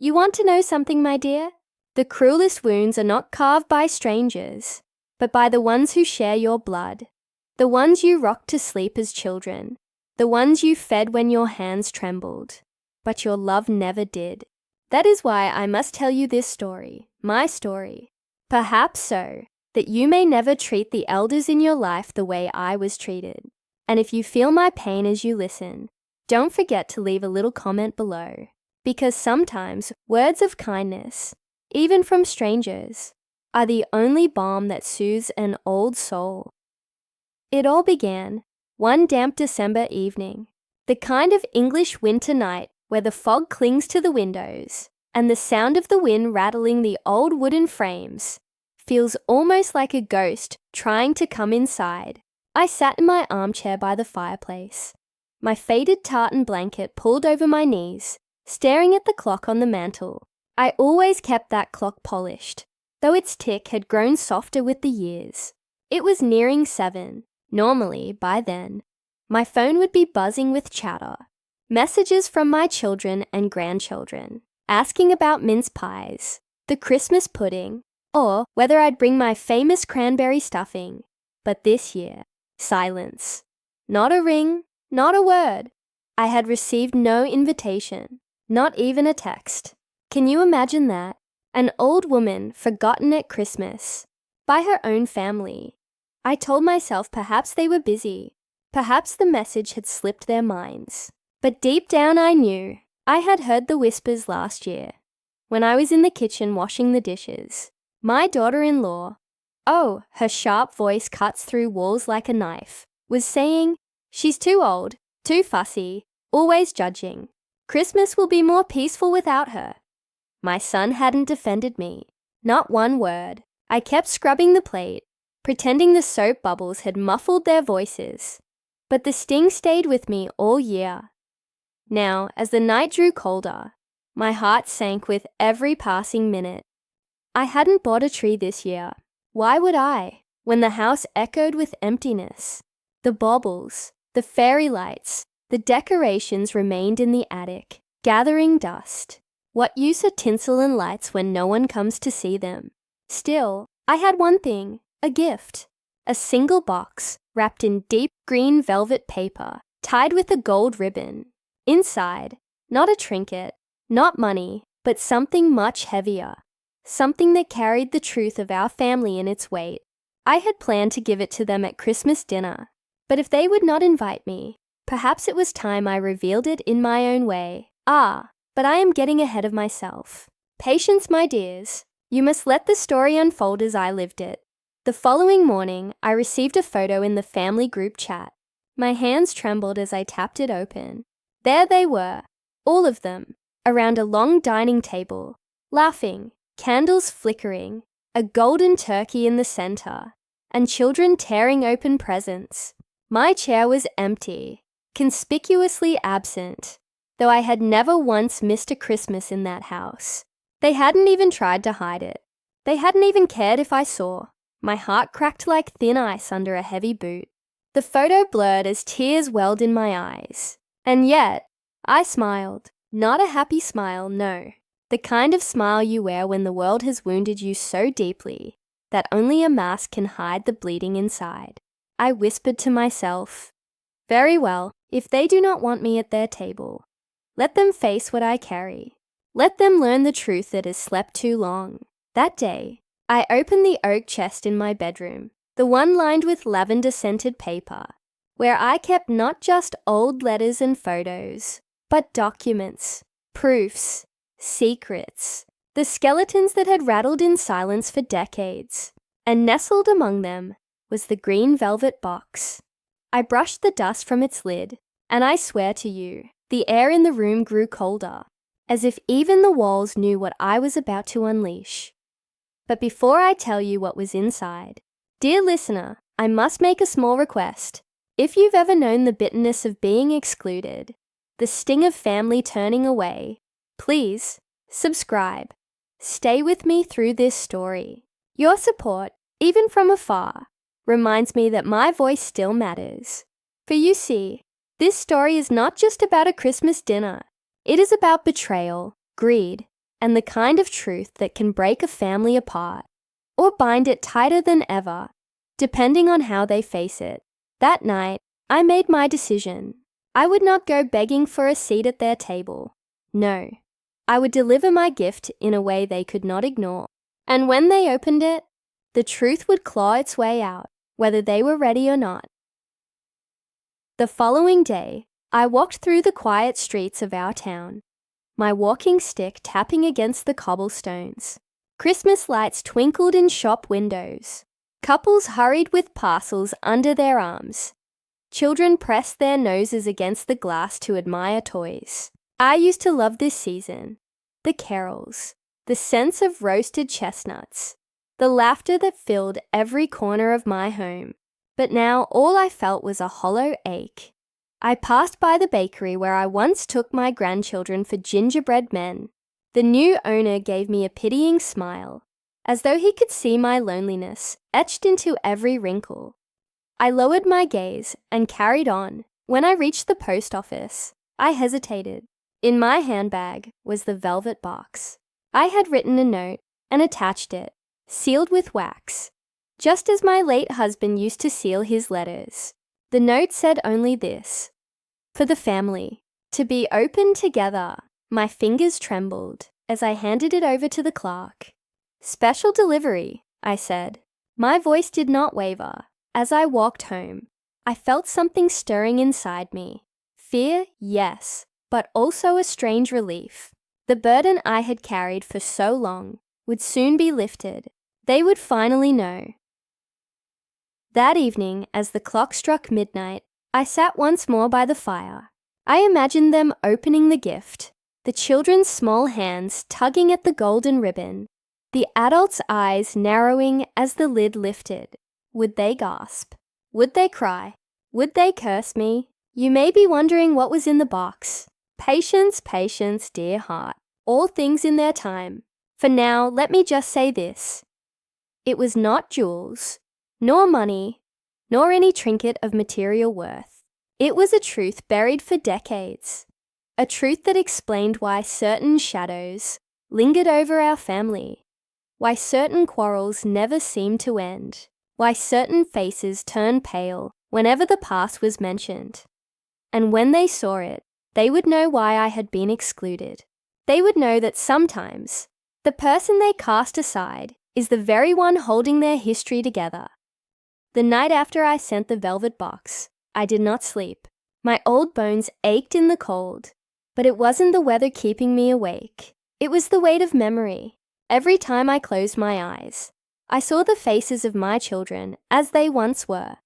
You want to know something, my dear? The cruelest wounds are not carved by strangers, but by the ones who share your blood, the ones you rocked to sleep as children, the ones you fed when your hands trembled, but your love never did. That is why I must tell you this story, my story, perhaps so that you may never treat the elders in your life the way I was treated. And if you feel my pain as you listen, don't forget to leave a little comment below, because sometimes words of kindness, even from strangers, are the only balm that soothes an old soul. It all began one damp December evening, the kind of English winter night where the fog clings to the windows and the sound of the wind rattling the old wooden frames feels almost like a ghost trying to come inside. I sat in my armchair by the fireplace, my faded tartan blanket pulled over my knees, staring at the clock on the mantel. I always kept that clock polished, though its tick had grown softer with the years. It was nearing 7. Normally, by then, my phone would be buzzing with chatter, messages from my children and grandchildren, asking about mince pies, the Christmas pudding, or whether I'd bring my famous cranberry stuffing. But this year, silence. Not a ring, not a word. I had received no invitation, not even a text. Can you imagine that? An old woman forgotten at Christmas by her own family. I told myself perhaps they were busy, perhaps the message had slipped their minds. But deep down I knew I had heard the whispers last year, when I was in the kitchen washing the dishes. My daughter-in-law, oh, her sharp voice cuts through walls like a knife, was saying, "She's too old, too fussy, always judging. Christmas will be more peaceful without her." My son hadn't defended me, not one word. I kept scrubbing the plate, pretending the soap bubbles had muffled their voices. But the sting stayed with me all year. Now, as the night drew colder, my heart sank with every passing minute. I hadn't bought a tree this year. Why would I, when the house echoed with emptiness? The baubles, the fairy lights, the decorations remained in the attic, gathering dust. What use are tinsel and lights when no one comes to see them? Still, I had one thing, a gift. A single box, wrapped in deep green velvet paper, tied with a gold ribbon. Inside, not a trinket, not money, but something much heavier. Something that carried the truth of our family in its weight. I had planned to give it to them at Christmas dinner, but if they would not invite me, perhaps it was time I revealed it in my own way. But I am getting ahead of myself. Patience, my dears. You must let the story unfold as I lived it. The following morning, I received a photo in the family group chat. My hands trembled as I tapped it open. There they were, all of them, around a long dining table, laughing, candles flickering, a golden turkey in the center, and children tearing open presents. My chair was empty, conspicuously absent, though I had never once missed a Christmas in that house. They hadn't even tried to hide it. They hadn't even cared if I saw. My heart cracked like thin ice under a heavy boot. The photo blurred as tears welled in my eyes. And yet, I smiled. Not a happy smile, no. The kind of smile you wear when the world has wounded you so deeply that only a mask can hide the bleeding inside. I whispered to myself, "Very well, if they do not want me at their table, let them face what I carry. Let them learn the truth that has slept too long." That day, I opened the oak chest in my bedroom, the one lined with lavender-scented paper, where I kept not just old letters and photos, but documents, proofs, secrets, the skeletons that had rattled in silence for decades. And nestled among them was the green velvet box. I brushed the dust from its lid, and I swear to you, the air in the room grew colder, as if even the walls knew what I was about to unleash. But before I tell you what was inside, dear listener, I must make a small request. If you've ever known the bitterness of being excluded, the sting of family turning away, please subscribe. Stay with me through this story. Your support, even from afar, reminds me that my voice still matters. For you see, this story is not just about a Christmas dinner. It is about betrayal, greed, and the kind of truth that can break a family apart or bind it tighter than ever, depending on how they face it. That night, I made my decision. I would not go begging for a seat at their table. No, I would deliver my gift in a way they could not ignore. And when they opened it, the truth would claw its way out, whether they were ready or not. The following day, I walked through the quiet streets of our town, my walking stick tapping against the cobblestones. Christmas lights twinkled in shop windows. Couples hurried with parcels under their arms. Children pressed their noses against the glass to admire toys. I used to love this season. The carols, the scents of roasted chestnuts, the laughter that filled every corner of my home. But now all I felt was a hollow ache. I passed by the bakery where I once took my grandchildren for gingerbread men. The new owner gave me a pitying smile, as though he could see my loneliness etched into every wrinkle. I lowered my gaze and carried on. When I reached the post office, I hesitated. In my handbag was the velvet box. I had written a note and attached it, sealed with wax, just as my late husband used to seal his letters. The note said only this: "For the family, to be opened together." My fingers trembled as I handed it over to the clerk. "Special delivery," I said. My voice did not waver. As I walked home, I felt something stirring inside me. Fear, yes, but also a strange relief. The burden I had carried for so long would soon be lifted. They would finally know. That evening, as the clock struck midnight, I sat once more by the fire. I imagined them opening the gift, the children's small hands tugging at the golden ribbon, the adults' eyes narrowing as the lid lifted. Would they gasp? Would they cry? Would they curse me? You may be wondering what was in the box. Patience, patience, dear heart. All things in their time. For now, let me just say this. It was not jewels, nor money, nor any trinket of material worth. It was a truth buried for decades. A truth that explained why certain shadows lingered over our family, why certain quarrels never seemed to end, why certain faces turned pale whenever the past was mentioned. And when they saw it, they would know why I had been excluded. They would know that sometimes the person they cast aside is the very one holding their history together. The night after I sent the velvet box, I did not sleep. My old bones ached in the cold, but it wasn't the weather keeping me awake. It was the weight of memory. Every time I closed my eyes, I saw the faces of my children as they once were.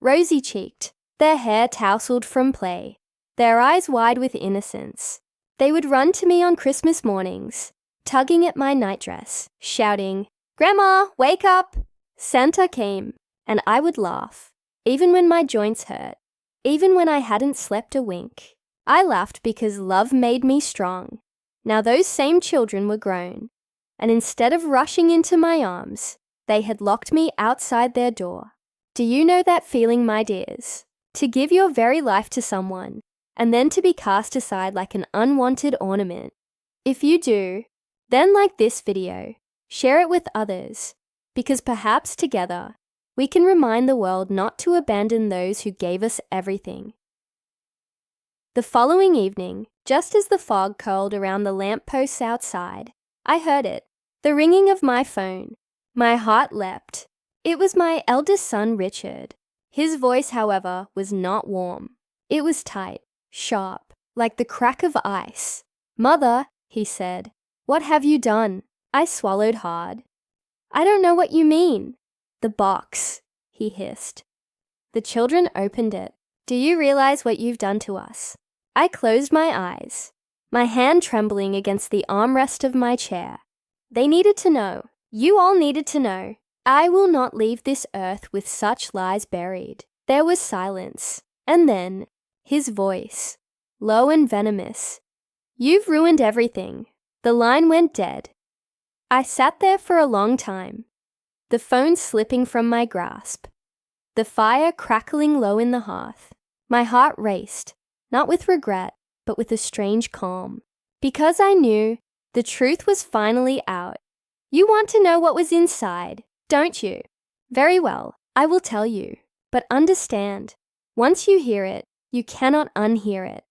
Rosy-cheeked, their hair tousled from play, their eyes wide with innocence. They would run to me on Christmas mornings, tugging at my nightdress, shouting, "Grandma, wake up!" Santa came, and I would laugh, even when my joints hurt, even when I hadn't slept a wink. I laughed because love made me strong. Now those same children were grown, and instead of rushing into my arms, they had locked me outside their door. Do you know that feeling, my dears? To give your very life to someone, and then to be cast aside like an unwanted ornament. If you do, then like this video, share it with others, because perhaps together, we can remind the world not to abandon those who gave us everything. The following evening, just as the fog curled around the lampposts outside, I heard it, the ringing of my phone. My heart leapt. It was my eldest son, Richard. His voice, however, was not warm. It was tight, sharp, like the crack of ice. "Mother," he said, "what have you done?" I swallowed hard. "I don't know what you mean." "The box," he hissed. The children opened it. "Do you realize what you've done to us?" I closed my eyes, my hand trembling against the armrest of my chair. They needed to know. You all needed to know. I will not leave this earth with such lies buried. There was silence, and then his voice, low and venomous. "You've ruined everything." The line went dead. I sat there for a long time, the phone slipping from my grasp, the fire crackling low in the hearth. My heart raced, not with regret, but with a strange calm, because I knew The truth was finally out. You want to know what was inside, don't you? Very well, I will tell you. But understand, once you hear it, you cannot unhear it.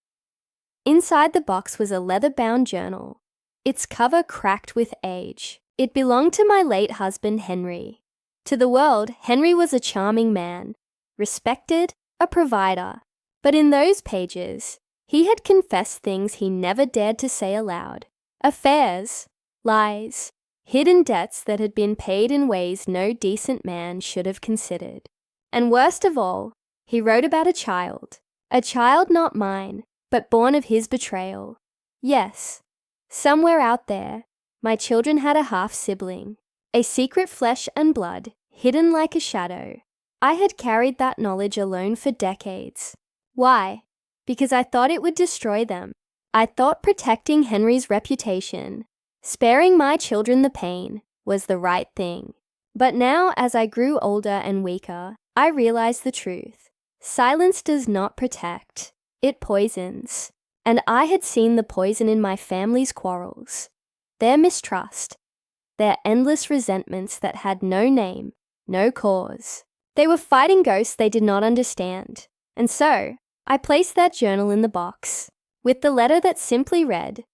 Inside the box was a leather-bound journal, its cover cracked with age. It belonged to my late husband, Henry. To the world, Henry was a charming man, respected, a provider. But in those pages, he had confessed things he never dared to say aloud. Affairs, lies, hidden debts that had been paid in ways no decent man should have considered. And worst of all, he wrote about a child not mine, but born of his betrayal. Yes, somewhere out there, my children had a half-sibling, a secret flesh and blood, hidden like a shadow. I had carried that knowledge alone for decades. Why? Because I thought it would destroy them. I thought protecting Henry's reputation, sparing my children the pain, was the right thing. But now, as I grew older and weaker, I realized the truth. Silence does not protect, it poisons. And I had seen the poison in my family's quarrels, their mistrust, their endless resentments that had no name, no cause. They were fighting ghosts they did not understand. And so, I placed that journal in the box, with the letter that simply read,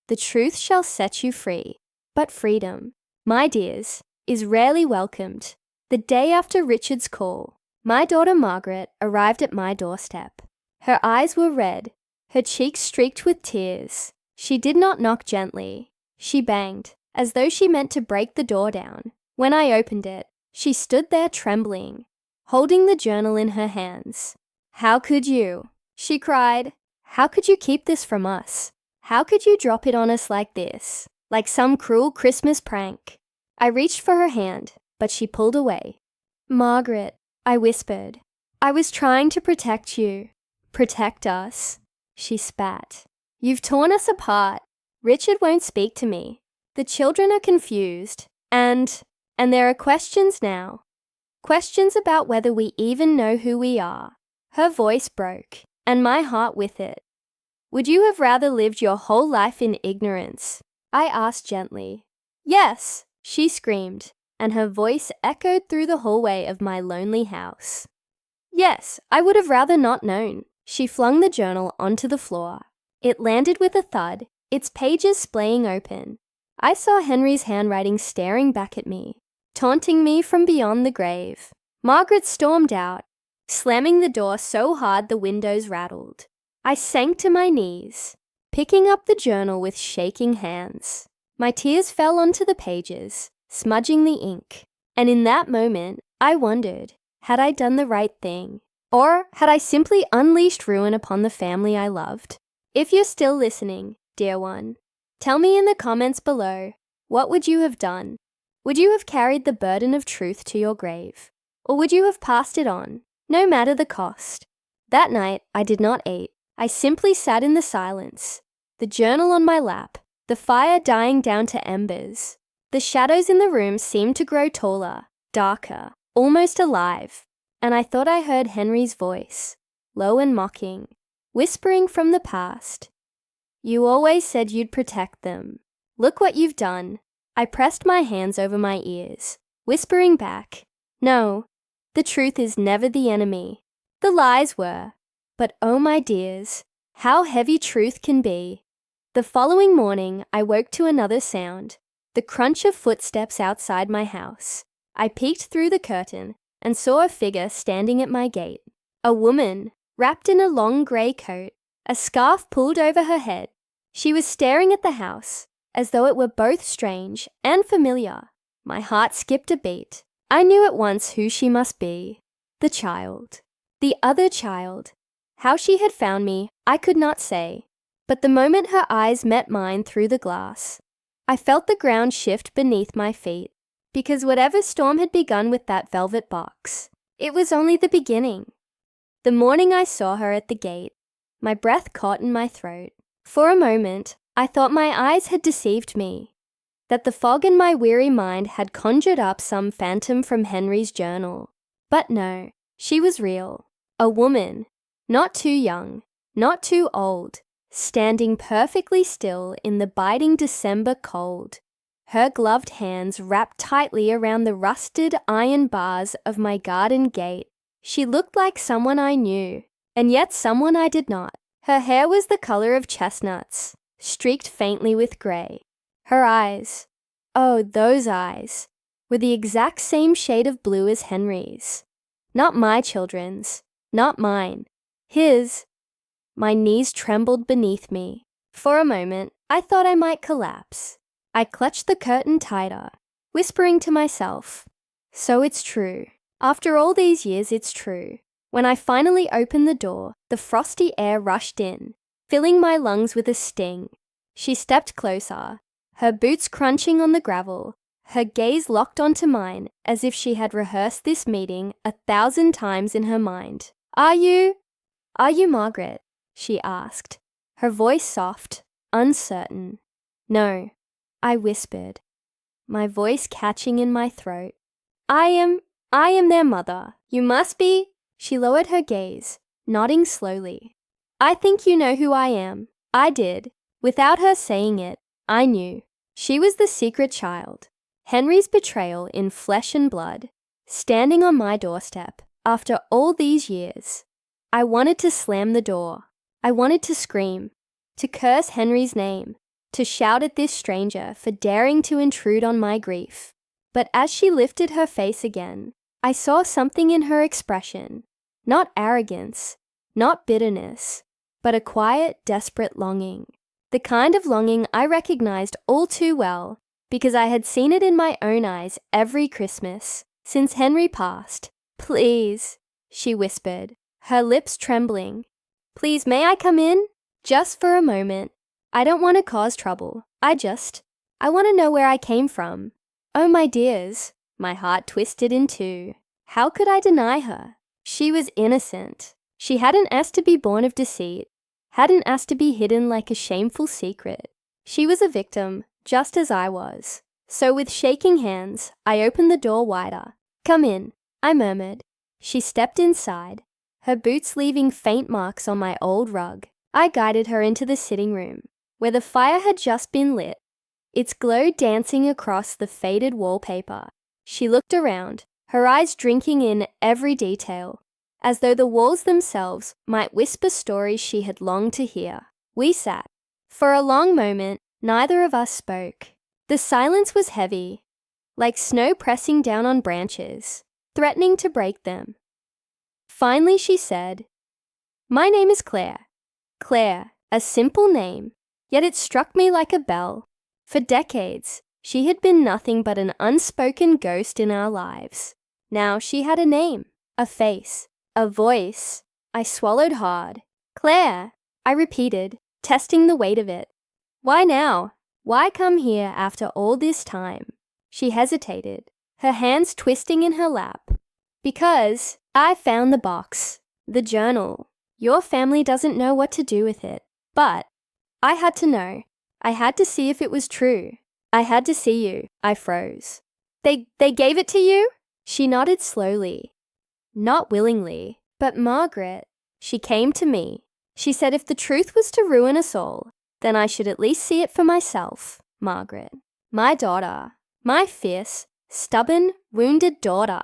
"The truth shall set you free, but freedom, my dears, is rarely welcomed." The day after Richard's call, my daughter Margaret arrived at my doorstep. Her eyes were red, her cheeks streaked with tears. She did not knock gently. She banged, as though she meant to break the door down. When I opened it, she stood there trembling, holding the journal in her hands. "How could you?" she cried. "How could you keep this from us? How could you drop it on us like this, like some cruel Christmas prank?" I reached for her hand, but she pulled away. "Margaret," I whispered, "I was trying to protect you. Protect us." She spat. "You've torn us apart. Richard won't speak to me. The children are confused, and there are questions now. Questions about whether we even know who we are." Her voice broke, and my heart with it. "Would you have rather lived your whole life in ignorance?" I asked gently. "Yes," she screamed, and her voice echoed through the hallway of my lonely house. "Yes, I would have rather not known." She flung the journal onto the floor. It landed with a thud, its pages splaying open. I saw Henry's handwriting staring back at me, taunting me from beyond the grave. Margaret stormed out, slamming the door so hard the windows rattled. I sank to my knees, picking up the journal with shaking hands. My tears fell onto the pages, smudging the ink. And in that moment, I wondered, had I done the right thing? Or had I simply unleashed ruin upon the family I loved? If you're still listening, dear one, tell me in the comments below, what would you have done? Would you have carried the burden of truth to your grave? Or would you have passed it on, no matter the cost? That night, I did not eat. I simply sat in the silence, the journal on my lap, the fire dying down to embers. The shadows in the room seemed to grow taller, darker, almost alive, and I thought I heard Henry's voice, low and mocking, whispering from the past. "You always said you'd protect them. Look what you've done." I pressed my hands over my ears, whispering back, "No, the truth is never the enemy. The lies were. But oh my dears, how heavy truth can be." The following morning, I woke to another sound, the crunch of footsteps outside my house. I peeked through the curtain and saw a figure standing at my gate. A woman, wrapped in a long grey coat, a scarf pulled over her head. She was staring at the house, as though it were both strange and familiar. My heart skipped a beat. I knew at once who she must be. The child. The other child. How she had found me, I could not say. But the moment her eyes met mine through the glass, I felt the ground shift beneath my feet. Because whatever storm had begun with that velvet box, it was only the beginning. The morning I saw her at the gate, my breath caught in my throat. For a moment, I thought my eyes had deceived me, that the fog in my weary mind had conjured up some phantom from Henry's journal. But no, she was real. A woman, not too young, not too old, standing perfectly still in the biting December cold, her gloved hands wrapped tightly around the rusted iron bars of my garden gate. She looked like someone I knew, and yet someone I did not. Her hair was the color of chestnuts, streaked faintly with gray. Her eyes, oh, those eyes, were the exact same shade of blue as Henry's. Not my children's, not mine. His. My knees trembled beneath me. For a moment, I thought I might collapse. I clutched the curtain tighter, whispering to myself, so it's true. After all these years, it's true. When I finally opened the door, the frosty air rushed in, filling my lungs with a sting. She stepped closer, her boots crunching on the gravel, her gaze locked onto mine as if she had rehearsed this meeting 1,000 times in her mind. Are you Margaret? She asked, her voice soft, uncertain. No, I whispered, my voice catching in my throat. I am their mother. You must be. She lowered her gaze, nodding slowly. I think you know who I am. I did. Without her saying it, I knew. She was the secret child. Henry's betrayal in flesh and blood, standing on my doorstep after all these years. I wanted to slam the door. I wanted to scream, to curse Henry's name, to shout at this stranger for daring to intrude on my grief. But as she lifted her face again, I saw something in her expression, not arrogance, not bitterness, but a quiet, desperate longing. The kind of longing I recognized all too well because I had seen it in my own eyes every Christmas since Henry passed. Please, she whispered, her lips trembling. Please, may I come in? Just for a moment. I don't want to cause trouble. I want to know where I came from. Oh, my dears, my heart twisted in two. How could I deny her? She was innocent. She hadn't asked to be born of deceit, hadn't asked to be hidden like a shameful secret. She was a victim, just as I was. So with shaking hands, I opened the door wider. Come in, I murmured. She stepped inside, her boots leaving faint marks on my old rug. I guided her into the sitting room, where the fire had just been lit, its glow dancing across the faded wallpaper. She looked around, her eyes drinking in every detail, as though the walls themselves might whisper stories she had longed to hear. We sat. For a long moment, neither of us spoke. The silence was heavy, like snow pressing down on branches, threatening to break them. Finally, she said, "My name is Claire." Claire, a simple name, yet it struck me like a bell. For decades, she had been nothing but an unspoken ghost in our lives. Now she had a name, a face, a voice. I swallowed hard. Claire, I repeated, testing the weight of it. Why now? Why come here after all this time? She hesitated, her hands twisting in her lap. Because I found the box, the journal. Your family doesn't know what to do with it, but I had to know. I had to see if it was true. I had to see you. I froze. They gave it to you? She nodded slowly. Not willingly, but Margaret. She came to me. She said if the truth was to ruin us all, then I should at least see it for myself, Margaret. My daughter. My fierce, stubborn, wounded daughter.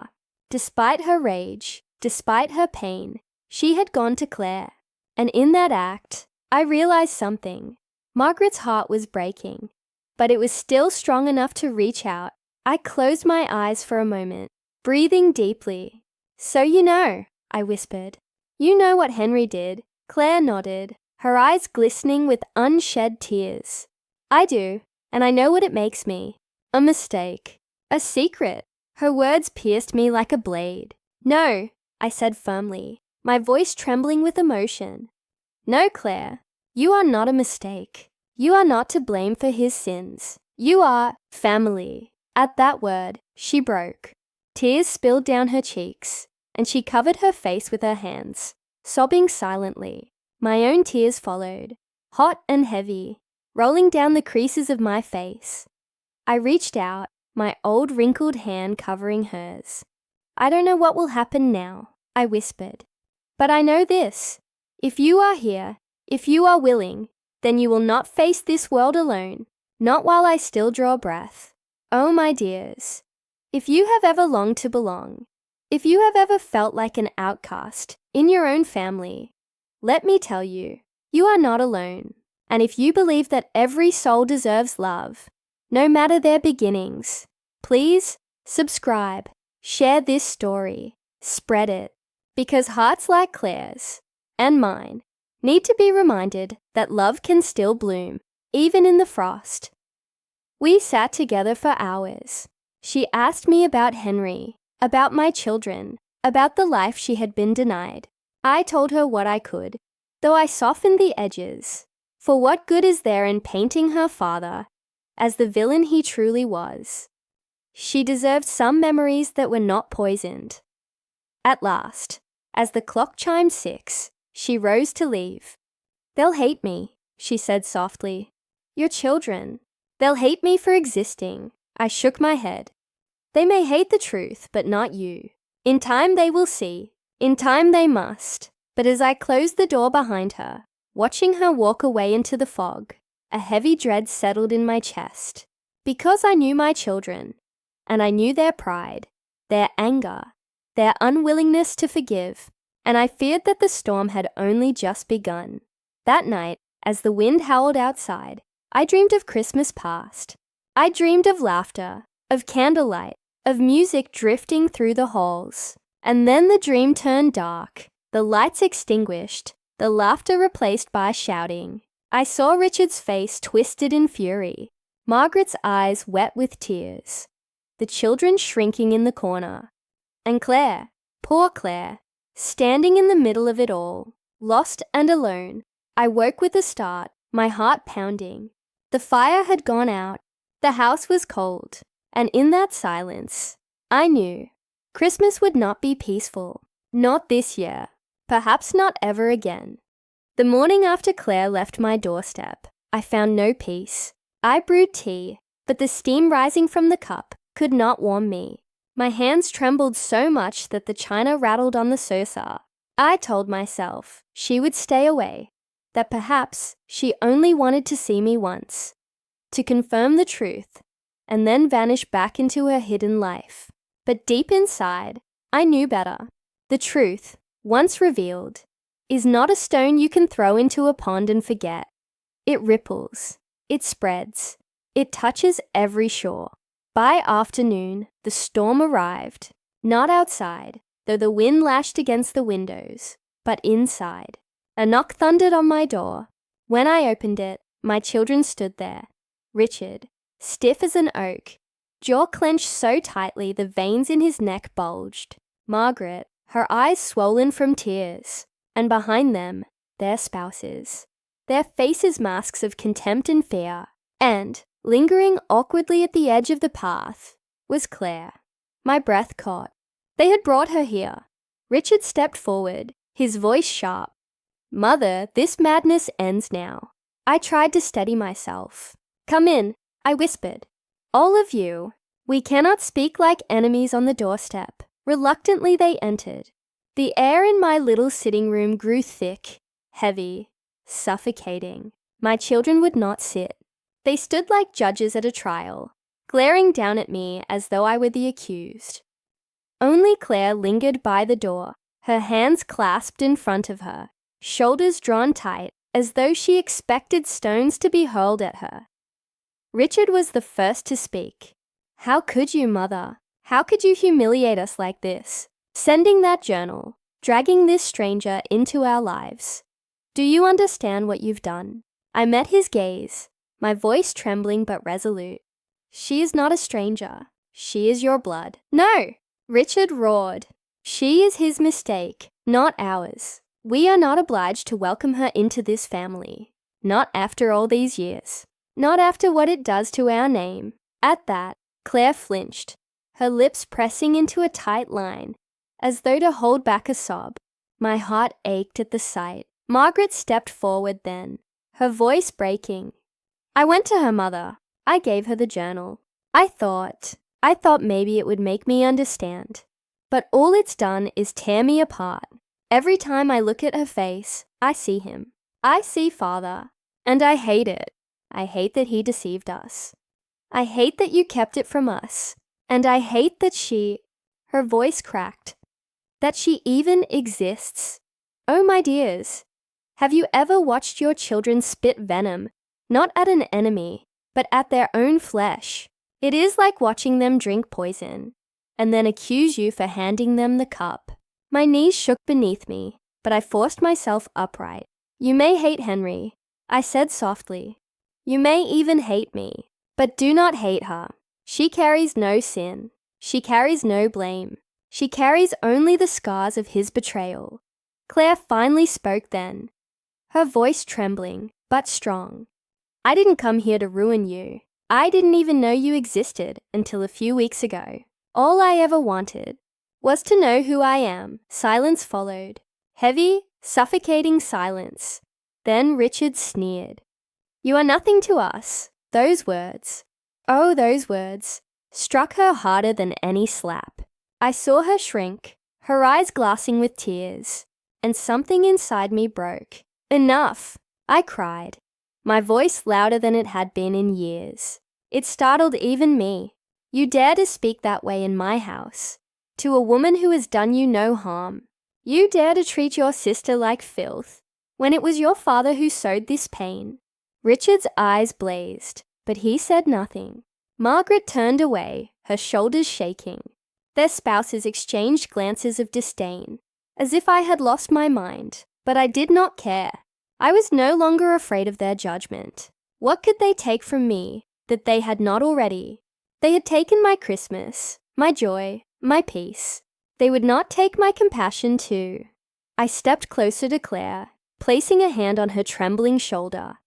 Despite her rage, despite her pain, she had gone to Claire. And in that act, I realized something. Margaret's heart was breaking, but it was still strong enough to reach out. I closed my eyes for a moment, breathing deeply. So you know, I whispered. You know what Henry did. Claire nodded, her eyes glistening with unshed tears. I do, and I know what it makes me. A mistake. A secret. Her words pierced me like a blade. No, I said firmly, my voice trembling with emotion. No, Claire. You are not a mistake. You are not to blame for his sins. You are family. At that word, she broke. Tears spilled down her cheeks, and she covered her face with her hands, sobbing silently. My own tears followed, hot and heavy, rolling down the creases of my face. I reached out, my old wrinkled hand covering hers. I don't know what will happen now, I whispered. But I know this. If you are here, if you are willing, then you will not face this world alone, not while I still draw breath. Oh, my dears, if you have ever longed to belong, if you have ever felt like an outcast in your own family, let me tell you, you are not alone. And if you believe that every soul deserves love, no matter their beginnings, please subscribe, share this story, spread it, because hearts like Claire's and mine need to be reminded that love can still bloom, even in the frost. We sat together for hours. She asked me about Henry, about my children, about the life she had been denied. I told her what I could, though I softened the edges. For what good is there in painting her father as the villain he truly was? She deserved some memories that were not poisoned. At last, as the clock chimed 6, she rose to leave. "They'll hate me," she said softly. "Your children. They'll hate me for existing." I shook my head. "They may hate the truth, but not you. In time they will see. In time they must." But as I closed the door behind her, watching her walk away into the fog, a heavy dread settled in my chest. Because I knew my children, and I knew their pride, their anger, their unwillingness to forgive, and I feared that the storm had only just begun. That night, as the wind howled outside, I dreamed of Christmas past. I dreamed of laughter, of candlelight, of music drifting through the halls. And then the dream turned dark, the lights extinguished, the laughter replaced by shouting. I saw Richard's face twisted in fury, Margaret's eyes wet with tears, the children shrinking in the corner, and Claire, poor Claire, standing in the middle of it all, lost and alone. I woke with a start, my heart pounding. The fire had gone out, the house was cold, and in that silence, I knew Christmas would not be peaceful, not this year, perhaps not ever again. The morning after Claire left my doorstep, I found no peace. I brewed tea, but the steam rising from the cup could not warm me. My hands trembled so much that the china rattled on the saucer. I told myself she would stay away, that perhaps she only wanted to see me once, to confirm the truth, and then vanish back into her hidden life. But deep inside, I knew better. The truth, once revealed, is not a stone you can throw into a pond and forget. It ripples, it spreads, it touches every shore. By afternoon, the storm arrived, not outside, though the wind lashed against the windows, but inside. A knock thundered on my door. When I opened it, my children stood there. Richard, stiff as an oak, jaw clenched so tightly the veins in his neck bulged. Margaret, her eyes swollen from tears, and behind them, their spouses, their faces masks of contempt and fear. And, lingering awkwardly at the edge of the path, was Claire. My breath caught. They had brought her here. Richard stepped forward, his voice sharp. "Mother, this madness ends now." I tried to steady myself. "Come in," I whispered. "All of you." We cannot speak like enemies on the doorstep. Reluctantly they entered. The air in my little sitting room grew thick, heavy, suffocating. My children would not sit. They stood like judges at a trial, glaring down at me as though I were the accused. Only Claire lingered by the door, her hands clasped in front of her, shoulders drawn tight as though she expected stones to be hurled at her. Richard was the first to speak. "How could you, Mother? How could you humiliate us like this? Sending that journal, dragging this stranger into our lives. Do you understand what you've done?" I met his gaze, my voice trembling but resolute. "She is not a stranger. She is your blood." "No!" Richard roared. "She is his mistake, not ours. We are not obliged to welcome her into this family. Not after all these years. Not after what it does to our name." At that, Claire flinched, her lips pressing into a tight line, as though to hold back a sob. My heart ached at the sight. Margaret stepped forward then, her voice breaking. "I went to her, Mother. I gave her the journal. I thought maybe it would make me understand. But all it's done is tear me apart. Every time I look at her face, I see him. I see Father. And I hate it. I hate that he deceived us. I hate that you kept it from us. And I hate that her voice cracked, that she even exists. Oh, my dears, have you ever watched your children spit venom, not at an enemy, but at their own flesh? It is like watching them drink poison, and then accuse you for handing them the cup. My knees shook beneath me, but I forced myself upright. You may hate Henry, I said softly. You may even hate me, but do not hate her. She carries no sin. She carries no blame. She carries only the scars of his betrayal. Claire finally spoke then, her voice trembling, but strong. I didn't come here to ruin you. I didn't even know you existed until a few weeks ago. All I ever wanted was to know who I am. Silence followed. Heavy, suffocating silence. Then Richard sneered. You are nothing to us. Those words, oh, those words, struck her harder than any slap. I saw her shrink, her eyes glassing with tears, and something inside me broke. Enough, I cried, my voice louder than it had been in years. It startled even me. You dare to speak that way in my house, to a woman who has done you no harm. You dare to treat your sister like filth, when it was your father who sowed this pain. Richard's eyes blazed, but he said nothing. Margaret turned away, her shoulders shaking. Their spouses exchanged glances of disdain, as if I had lost my mind, but I did not care. I was no longer afraid of their judgment. What could they take from me that they had not already? They had taken my Christmas, my joy, my peace. They would not take my compassion too. I stepped closer to Claire, placing a hand on her trembling shoulder.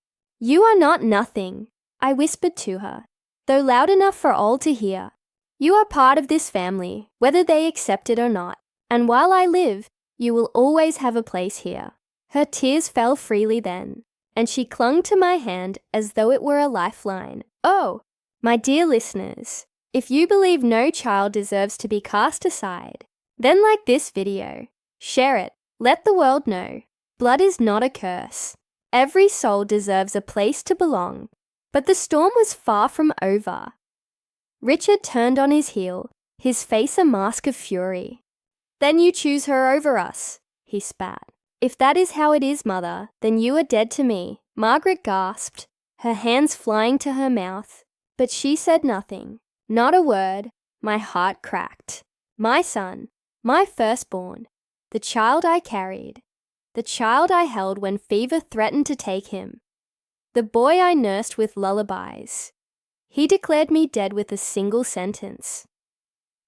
You are not nothing, I whispered to her, though loud enough for all to hear. You are part of this family, whether they accept it or not, and while I live, you will always have a place here. Her tears fell freely then, and she clung to my hand as though it were a lifeline. Oh, my dear listeners, if you believe no child deserves to be cast aside, then like this video, share it, let the world know. Blood is not a curse. Every soul deserves a place to belong. But the storm was far from over. Richard turned on his heel, his face a mask of fury. Then you choose her over us, he spat. If that is how it is, Mother, then you are dead to me. Margaret gasped, her hands flying to her mouth. But she said nothing, not a word. My heart cracked. My son, my firstborn, the child I carried, the child I held when fever threatened to take him, the boy I nursed with lullabies. He declared me dead with a single sentence.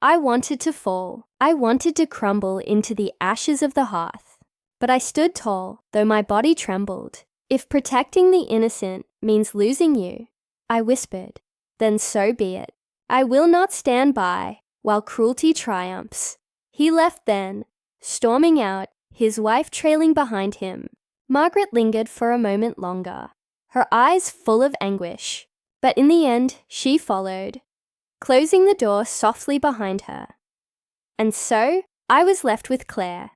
I wanted to fall. I wanted to crumble into the ashes of the hearth. But I stood tall, though my body trembled. If protecting the innocent means losing you, I whispered, then so be it. I will not stand by while cruelty triumphs. He left then, storming out, his wife trailing behind him. Margaret lingered for a moment longer, her eyes full of anguish. But in the end, she followed, closing the door softly behind her. And so, I was left with Claire.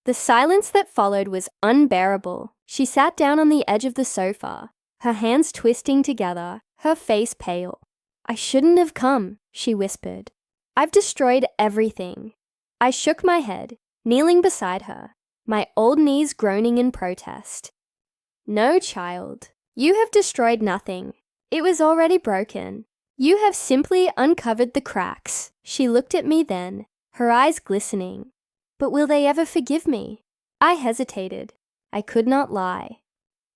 The silence that followed was unbearable. She sat down on the edge of the sofa, her hands twisting together, her face pale. I shouldn't have come, she whispered. I've destroyed everything. I shook my head, kneeling beside her, my old knees groaning in protest. No, child, you have destroyed nothing. It was already broken. You have simply uncovered the cracks. She looked at me then, her eyes glistening. But will they ever forgive me? I hesitated. I could not lie.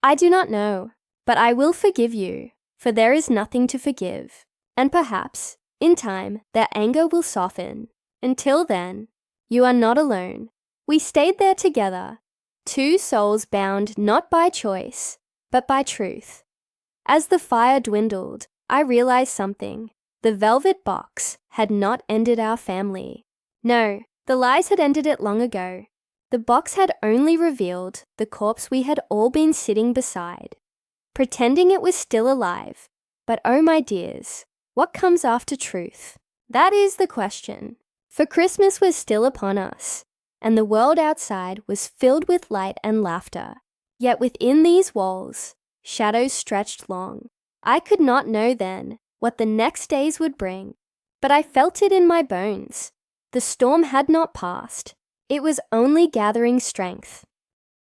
I do not know, but I will forgive you, for there is nothing to forgive. And perhaps, in time, their anger will soften. Until then, you are not alone. We stayed there together, two souls bound not by choice, but by truth. As the fire dwindled, I realized something. The velvet box had not ended our family. No, the lies had ended it long ago. The box had only revealed the corpse we had all been sitting beside, pretending it was still alive. But oh my dears, what comes after truth? That is the question. For Christmas was still upon us, and the world outside was filled with light and laughter. Yet within these walls, shadows stretched long. I could not know then what the next days would bring, but I felt it in my bones. The storm had not passed. It was only gathering strength.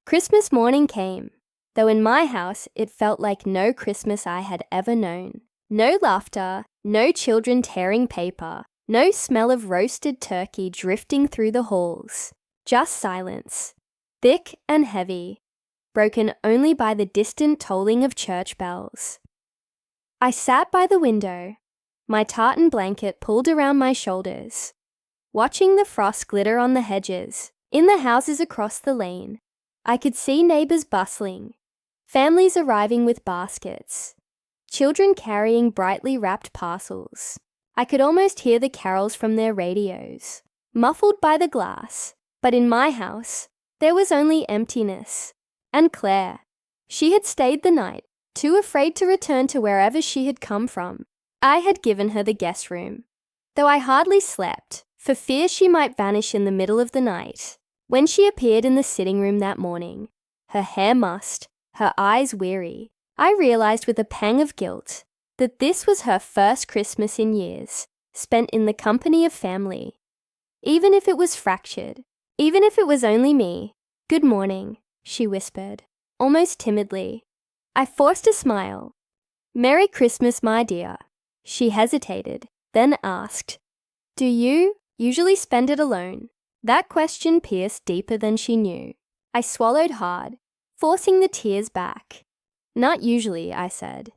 Christmas morning came, though in my house it felt like no Christmas I had ever known. No laughter, no children tearing paper, no smell of roasted turkey drifting through the halls. Just silence, thick and heavy, broken only by the distant tolling of church bells. I sat by the window, my tartan blanket pulled around my shoulders, watching the frost glitter on the hedges. In the houses across the lane, I could see neighbours bustling, families arriving with baskets, children carrying brightly wrapped parcels. I could almost hear the carols from their radios, muffled by the glass. But in my house, there was only emptiness. And Claire. She had stayed the night, too afraid to return to wherever she had come from. I had given her the guest room, though I hardly slept, for fear she might vanish in the middle of the night. When she appeared in the sitting room that morning, her hair mussed, her eyes weary, I realized with a pang of guilt that this was her first Christmas in years, spent in the company of family. Even if it was fractured, even if it was only me. "Good morning," she whispered, almost timidly. I forced a smile. "Merry Christmas, my dear." She hesitated, then asked, "Do you usually spend it alone?" That question pierced deeper than she knew. I swallowed hard, forcing the tears back. "Not usually," I said.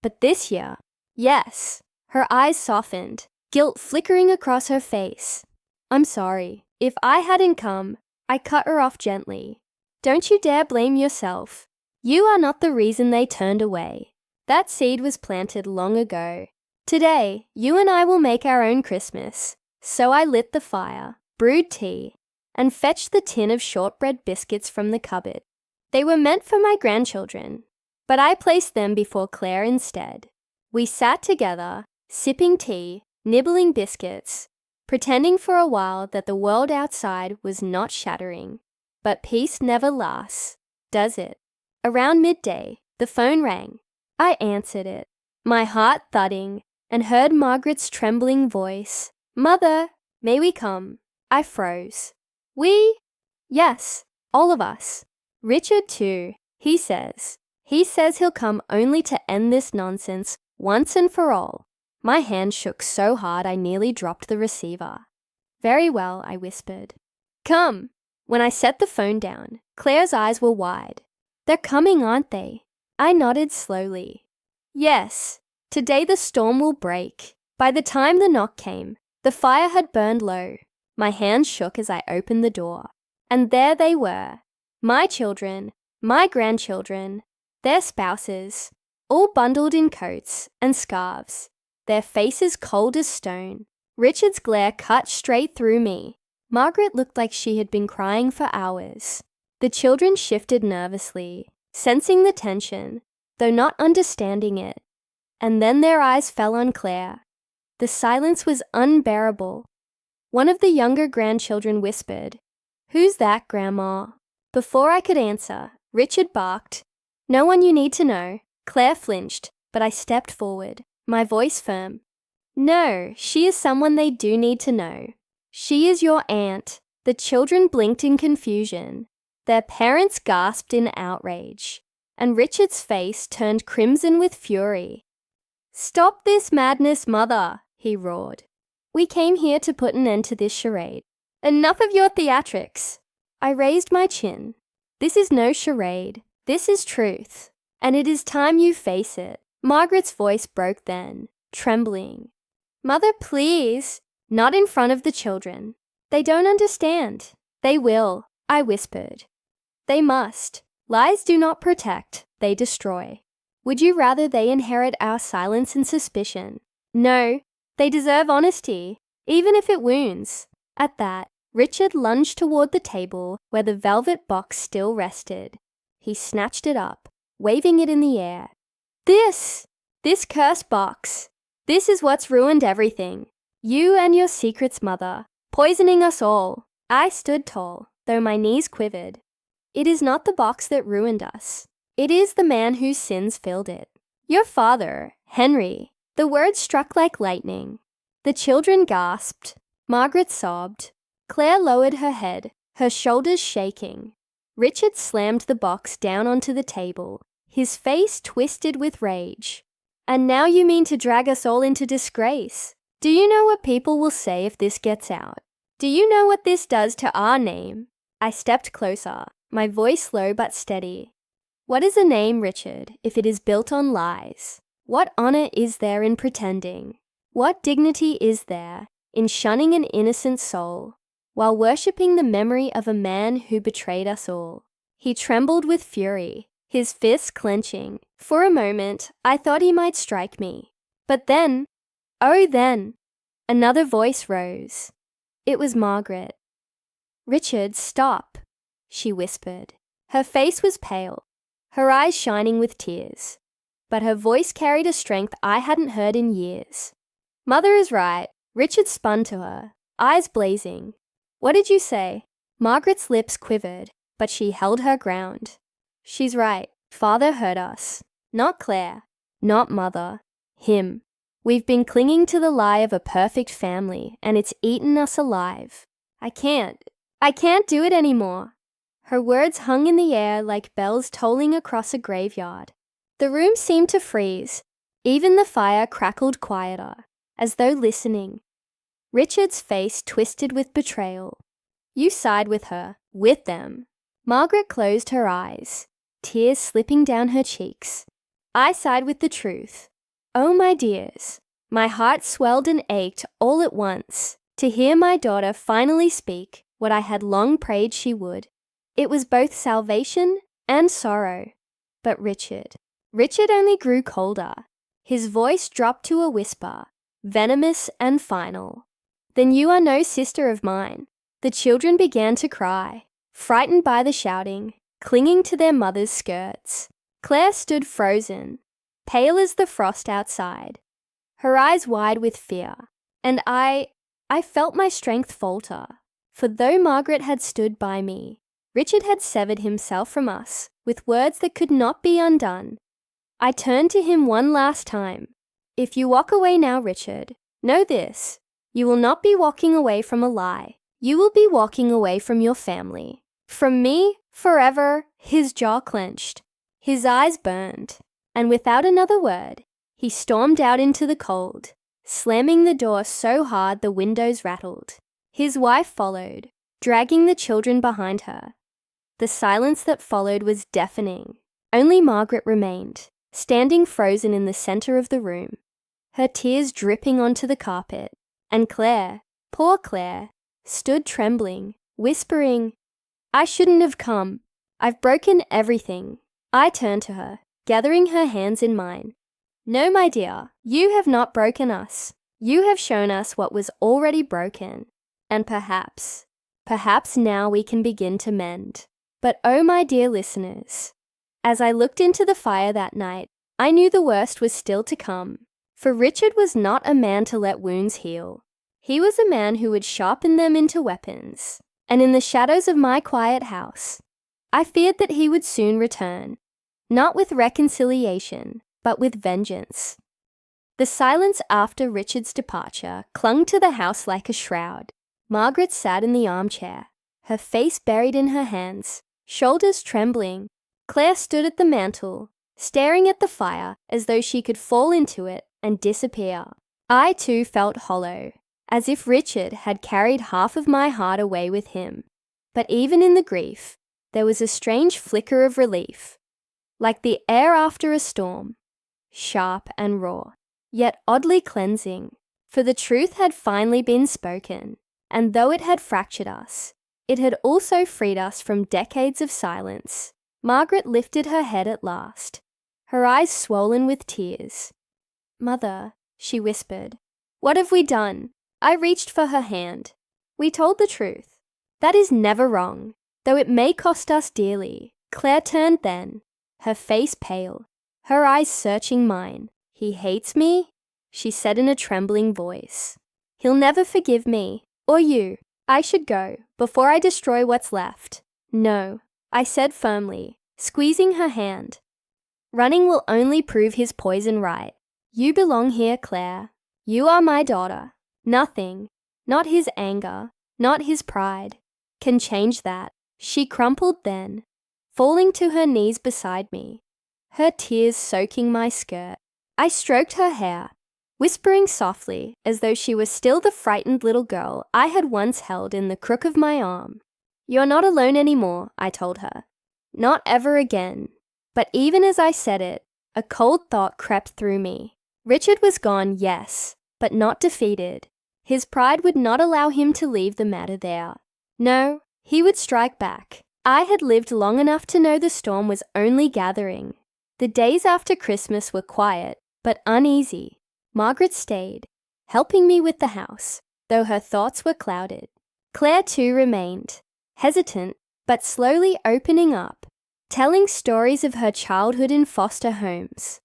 "But this year, yes." Her eyes softened, guilt flickering across her face. "I'm sorry. If I hadn't come," I cut her off gently. "Don't you dare blame yourself. You are not the reason they turned away. That seed was planted long ago. Today, you and I will make our own Christmas." So I lit the fire, brewed tea, and fetched the tin of shortbread biscuits from the cupboard. They were meant for my grandchildren, but I placed them before Claire instead. We sat together, sipping tea, nibbling biscuits, pretending for a while that the world outside was not shattering. But peace never lasts, does it? Around midday, the phone rang. I answered it, my heart thudding, and heard Margaret's trembling voice. "Mother, may we come?" I froze. "We?" "Yes, all of us. Richard too, he says. He says he'll come only to end this nonsense once and for all." My hand shook so hard I nearly dropped the receiver. "Very well," I whispered. "Come." When I set the phone down, Claire's eyes were wide. "They're coming, aren't they?" I nodded slowly. "Yes, today the storm will break." By the time the knock came, the fire had burned low. My hand shook as I opened the door. And there they were, my children, my grandchildren, their spouses, all bundled in coats and scarves, their faces cold as stone. Richard's glare cut straight through me. Margaret looked like she had been crying for hours. The children shifted nervously, sensing the tension, though not understanding it. And then their eyes fell on Claire. The silence was unbearable. One of the younger grandchildren whispered, "Who's that, Grandma?" Before I could answer, Richard barked, "No one you need to know." Claire flinched, but I stepped forward, my voice firm. "No, she is someone they do need to know. She is your aunt." The children blinked in confusion. Their parents gasped in outrage, and Richard's face turned crimson with fury. "Stop this madness, Mother," he roared. "We came here to put an end to this charade. Enough of your theatrics." I raised my chin. "This is no charade. This is truth. And it is time you face it." Margaret's voice broke then, trembling. "Mother, please." "Not in front of the children. They don't understand." "They will," I whispered. "They must. Lies do not protect, they destroy. Would you rather they inherit our silence and suspicion?" "No, they deserve honesty, even if it wounds." At that, Richard lunged toward the table where the velvet box still rested. He snatched it up, waving it in the air. This cursed box. This is what's ruined everything. You and your secrets, Mother, poisoning us all." I stood tall, though my knees quivered. It is not the box that ruined us. It is the man whose sins filled it. Your father, Henry." The words struck like lightning. The children gasped. Margaret sobbed. Claire lowered her head, her shoulders shaking. Richard slammed the box down onto the table, his face twisted with rage. "And now you mean to drag us all into disgrace? Do you know what people will say if this gets out? Do you know what this does to our name?" I stepped closer, my voice low but steady. "What is a name, Richard, if it is built on lies? What honor is there in pretending? What dignity is there in shunning an innocent soul, while worshipping the memory of a man who betrayed us all?" He trembled with fury, his fists clenching. For a moment, I thought he might strike me. But then, oh then, another voice rose. It was Margaret. "Richard, stop," she whispered. Her face was pale, her eyes shining with tears, but her voice carried a strength I hadn't heard in years. "Mother is right." Richard spun to her, eyes blazing. "What did you say?" Margaret's lips quivered, but she held her ground. "She's right. Father hurt us. Not Claire. Not Mother. Him. We've been clinging to the lie of a perfect family, and it's eaten us alive. I can't do it anymore." Her words hung in the air like bells tolling across a graveyard. The room seemed to freeze. Even the fire crackled quieter, as though listening. Richard's face twisted with betrayal. "You side with her, with them." Margaret closed her eyes, tears slipping down her cheeks. "I side with the truth." Oh, my dears, my heart swelled and ached all at once to hear my daughter finally speak what I had long prayed she would. It was both salvation and sorrow. But Richard only grew colder. His voice dropped to a whisper, venomous and final. "Then you are no sister of mine." The children began to cry, frightened by the shouting, clinging to their mother's skirts. Claire stood frozen, pale as the frost outside, her eyes wide with fear, and I felt my strength falter. For though Margaret had stood by me, Richard had severed himself from us with words that could not be undone. I turned to him one last time. "If you walk away now, Richard, know this. You will not be walking away from a lie. You will be walking away from your family. From me, forever." His jaw clenched. His eyes burned. And without another word, he stormed out into the cold, slamming the door so hard the windows rattled. His wife followed, dragging the children behind her. The silence that followed was deafening. Only Margaret remained, standing frozen in the center of the room, her tears dripping onto the carpet, and Claire, poor Claire, stood trembling, whispering, "I shouldn't have come. I've broken everything." I turned to her, gathering her hands in mine. "No, my dear, you have not broken us. You have shown us what was already broken, and perhaps now we can begin to mend." But oh, my dear listeners, as I looked into the fire that night, I knew the worst was still to come. For Richard was not a man to let wounds heal. He was a man who would sharpen them into weapons. And in the shadows of my quiet house, I feared that he would soon return, not with reconciliation, but with vengeance. The silence after Richard's departure clung to the house like a shroud. Margaret sat in the armchair, her face buried in her hands, shoulders trembling. Claire stood at the mantel, staring at the fire as though she could fall into it and disappear. I too felt hollow, as if Richard had carried half of my heart away with him. But even in the grief, there was a strange flicker of relief, like the air after a storm, sharp and raw, yet oddly cleansing, for the truth had finally been spoken, and though it had fractured us, it had also freed us from decades of silence. Margaret lifted her head at last, her eyes swollen with tears. "Mother," she whispered, "what have we done?" I reached for her hand. "We told the truth. That is never wrong, though it may cost us dearly." Claire turned then, her face pale, her eyes searching mine. "He hates me," she said in a trembling voice. "He'll never forgive me, or you. I should go, before I destroy what's left. No, I said firmly, squeezing her hand. Running will only prove his poison right. You belong here, Claire. You are my daughter. Nothing, not his anger, not his pride, can change that. She crumpled then, falling to her knees beside me, her tears soaking my skirt. I stroked her hair, whispering softly as though she was still the frightened little girl I had once held in the crook of my arm. You're not alone anymore, I told her. Not ever again. But even as I said it, a cold thought crept through me. Richard was gone, yes, but not defeated. His pride would not allow him to leave the matter there. No, he would strike back. I had lived long enough to know the storm was only gathering. The days after Christmas were quiet, but uneasy. Margaret stayed, helping me with the house, though her thoughts were clouded. Claire too remained, hesitant, but slowly opening up, telling stories of her childhood in foster homes,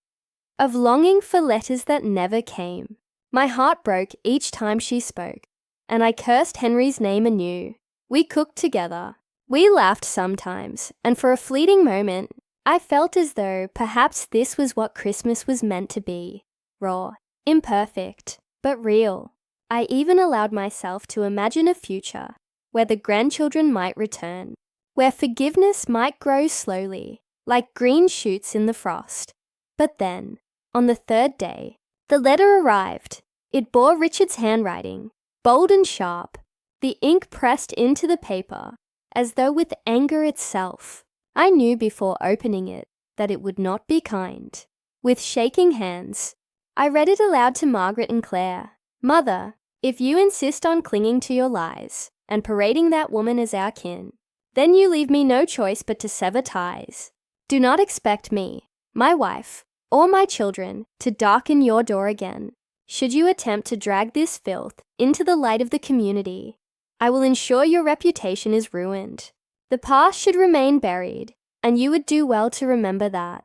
of longing for letters that never came. My heart broke each time she spoke, and I cursed Henry's name anew. We cooked together. We laughed sometimes, and for a fleeting moment, I felt as though perhaps this was what Christmas was meant to be. Raw, imperfect, but real. I even allowed myself to imagine a future where the grandchildren might return, where forgiveness might grow slowly, like green shoots in the frost. But then, on the third day, the letter arrived. It bore Richard's handwriting, bold and sharp, the ink pressed into the paper, as though with anger itself. I knew before opening it that it would not be kind. With shaking hands, I read it aloud to Margaret and Claire. Mother, if you insist on clinging to your lies and parading that woman as our kin, then you leave me no choice but to sever ties. Do not expect me, my wife, or my children to darken your door again. Should you attempt to drag this filth into the light of the community, I will ensure your reputation is ruined. The past should remain buried, and you would do well to remember that.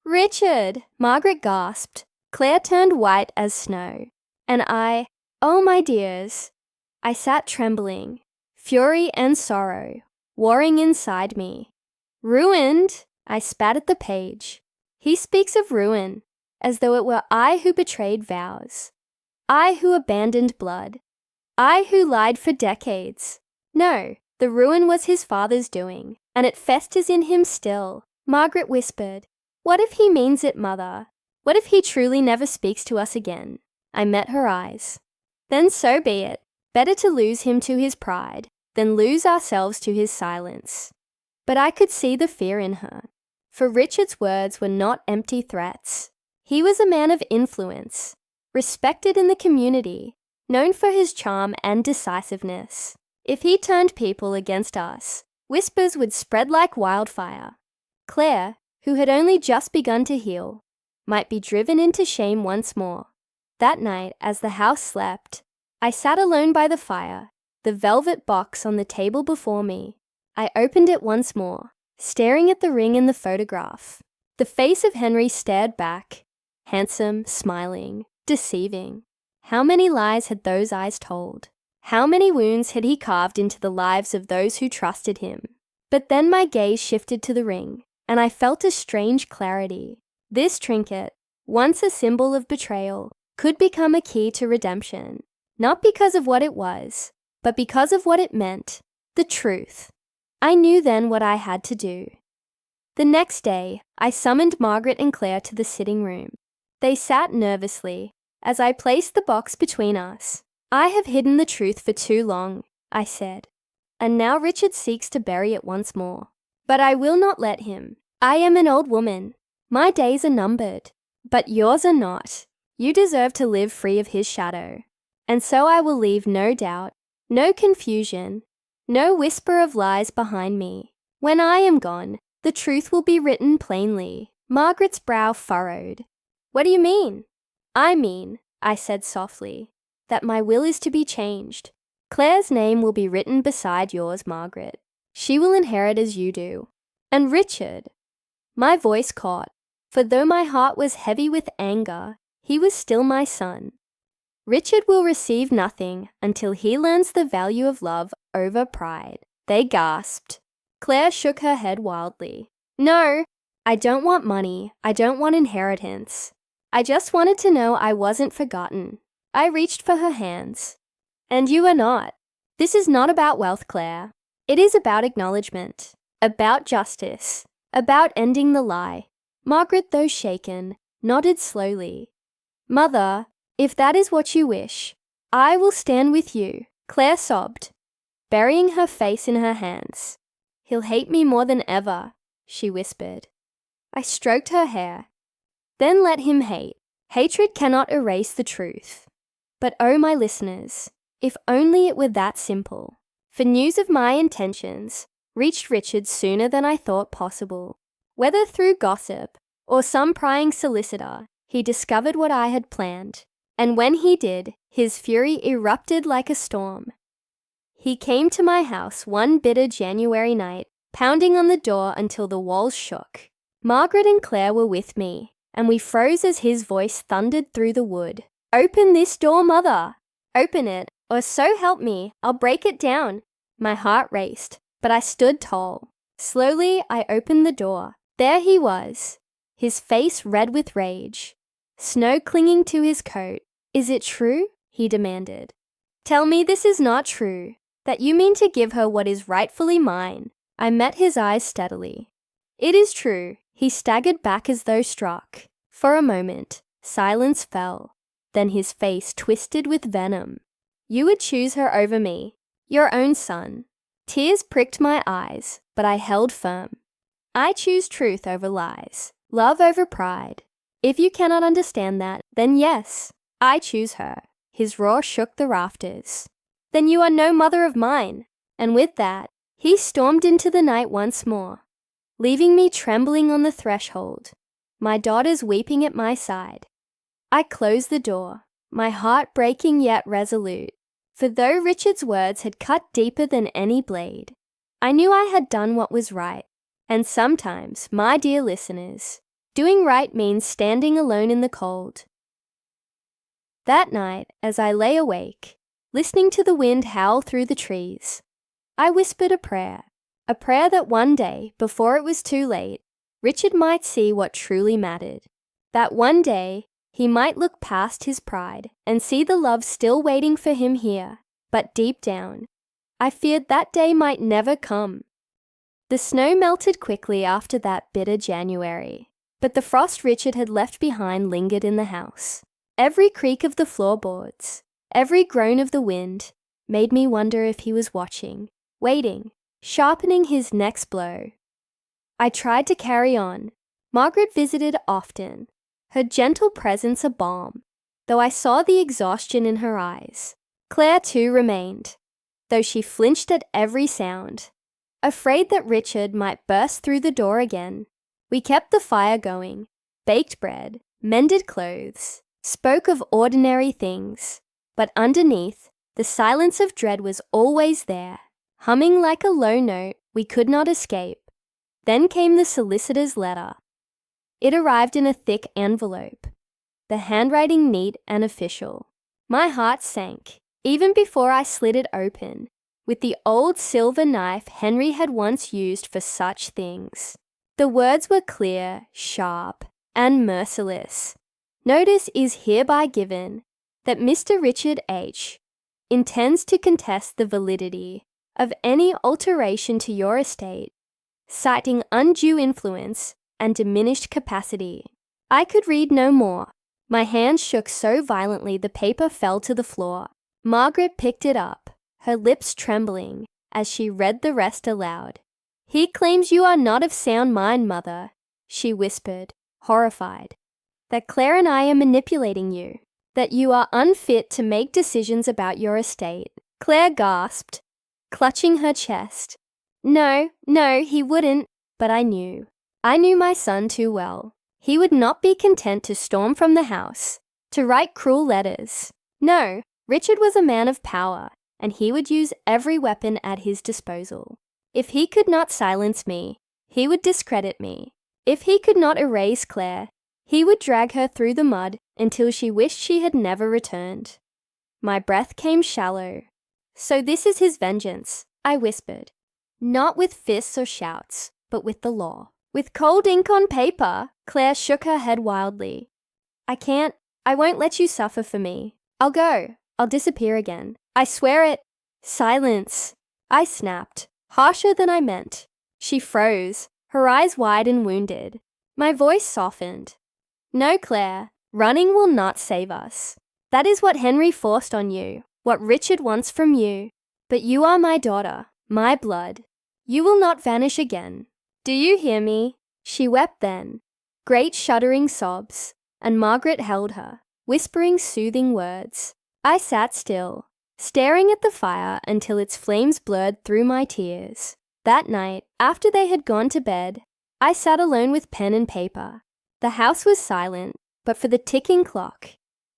Richard! Margaret gasped. Claire turned white as snow, and oh my dears. I sat trembling, fury and sorrow warring inside me. Ruined! I spat at the page. He speaks of ruin, as though it were I who betrayed vows, I who abandoned blood, I who lied for decades. No, the ruin was his father's doing, and it festers in him still. Margaret whispered, What if he means it, Mother? What if he truly never speaks to us again? I met her eyes. Then so be it. Better to lose him to his pride than lose ourselves to his silence. But I could see the fear in her, for Richard's words were not empty threats. He was a man of influence, respected in the community, known for his charm and decisiveness. If he turned people against us, whispers would spread like wildfire. Claire, who had only just begun to heal, might be driven into shame once more. That night, as the house slept, I sat alone by the fire, the velvet box on the table before me. I opened it once more, staring at the ring in the photograph. The face of Henry stared back, handsome, smiling, deceiving. How many lies had those eyes told? How many wounds had he carved into the lives of those who trusted him? But then my gaze shifted to the ring, and I felt a strange clarity. This trinket, once a symbol of betrayal, could become a key to redemption, not because of what it was, but because of what it meant, the truth. I knew then what I had to do. The next day, I summoned Margaret and Claire to the sitting room. They sat nervously as I placed the box between us. I have hidden the truth for too long, I said, and now Richard seeks to bury it once more. But I will not let him. I am an old woman. My days are numbered, but yours are not. You deserve to live free of his shadow. And so I will leave no doubt, no confusion, no whisper of lies behind me. When I am gone, the truth will be written plainly. Margaret's brow furrowed. What do you mean? I mean, I said softly, that my will is to be changed. Claire's name will be written beside yours, Margaret. She will inherit as you do. And Richard. My voice caught, for though my heart was heavy with anger, he was still my son. Richard will receive nothing until he learns the value of love over pride. They gasped. Claire shook her head wildly. No, I don't want money. I don't want inheritance. I just wanted to know I wasn't forgotten. I reached for her hands. And you are not. This is not about wealth, Claire. It is about acknowledgement, about justice, about ending the lie. Margaret, though shaken, nodded slowly. Mother, if that is what you wish, I will stand with you, Claire sobbed, burying her face in her hands. He'll hate me more than ever, she whispered. I stroked her hair. Then let him hate. Hatred cannot erase the truth. But oh, my listeners, if only it were that simple. For news of my intentions reached Richard sooner than I thought possible. Whether through gossip or some prying solicitor, he discovered what I had planned. And when he did, his fury erupted like a storm. He came to my house one bitter January night, pounding on the door until the walls shook. Margaret and Claire were with me, and we froze as his voice thundered through the wood. Open this door, Mother! Open it, or so help me, I'll break it down. My heart raced, but I stood tall. Slowly, I opened the door. There he was, his face red with rage, snow clinging to his coat. Is it true? He demanded. Tell me this is not true, that you mean to give her what is rightfully mine. I met his eyes steadily. It is true. He staggered back as though struck. For a moment, silence fell. Then his face twisted with venom. You would choose her over me, your own son. Tears pricked my eyes, but I held firm. I choose truth over lies, love over pride. If you cannot understand that, then yes, I choose her. His roar shook the rafters. Then you are no mother of mine. And with that, he stormed into the night once more, leaving me trembling on the threshold, my daughters weeping at my side. I closed the door, my heart breaking yet resolute, for though Richard's words had cut deeper than any blade, I knew I had done what was right. And sometimes, my dear listeners, doing right means standing alone in the cold. That night, as I lay awake, listening to the wind howl through the trees, I whispered a prayer that one day, before it was too late, Richard might see what truly mattered. That one day, he might look past his pride and see the love still waiting for him here. But deep down, I feared that day might never come. The snow melted quickly after that bitter January, but the frost Richard had left behind lingered in the house. Every creak of the floorboards, every groan of the wind, made me wonder if he was watching, waiting, sharpening his next blow. I tried to carry on. Margaret visited often, her gentle presence a balm, though I saw the exhaustion in her eyes. Claire too remained, though she flinched at every sound. Afraid that Richard might burst through the door again, we kept the fire going, baked bread, mended clothes, spoke of ordinary things, but underneath, the silence of dread was always there, humming like a low note we could not escape. Then came the solicitor's letter. It arrived in a thick envelope, the handwriting neat and official. My heart sank, even before I slid it open, with the old silver knife Henry had once used for such things. The words were clear, sharp, and merciless. Notice is hereby given that Mr. Richard H. intends to contest the validity of any alteration to your estate, citing undue influence and diminished capacity. I could read no more. My hands shook so violently the paper fell to the floor. Margaret picked it up, her lips trembling, as she read the rest aloud. He claims you are not of sound mind, Mother, she whispered, horrified. That Claire and I are manipulating you, that you are unfit to make decisions about your estate. Claire gasped, clutching her chest. No, he wouldn't. But I knew my son too well. He would not be content to storm from the house, to write cruel letters. No, Richard was a man of power, and he would use every weapon at his disposal. If he could not silence me, he would discredit me. If he could not erase Claire, he would drag her through the mud until she wished she had never returned. My breath came shallow. So this is his vengeance, I whispered. Not with fists or shouts, but with the law. With cold ink on paper, Claire shook her head wildly. I won't let you suffer for me. I'll go. I'll disappear again. I swear it. Silence. I snapped, harsher than I meant. She froze, her eyes wide and wounded. My voice softened. No, Claire, running will not save us. That is what Henry forced on you, what Richard wants from you. But you are my daughter, my blood. You will not vanish again. Do you hear me? She wept then, great shuddering sobs, and Margaret held her, whispering soothing words. I sat still, staring at the fire until its flames blurred through my tears. That night, after they had gone to bed, I sat alone with pen and paper. The house was silent, but for the ticking clock,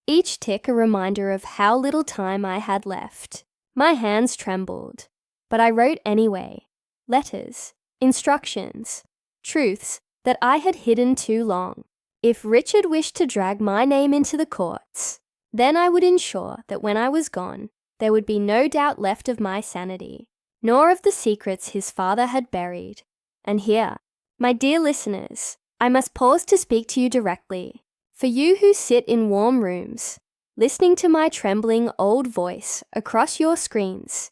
each tick a reminder of how little time I had left. My hands trembled, but I wrote anyway. Letters, instructions, truths that I had hidden too long. If Richard wished to drag my name into the courts, then I would ensure that when I was gone, there would be no doubt left of my sanity, nor of the secrets his father had buried. And here, my dear listeners, I must pause to speak to you directly. For you who sit in warm rooms, listening to my trembling old voice across your screens,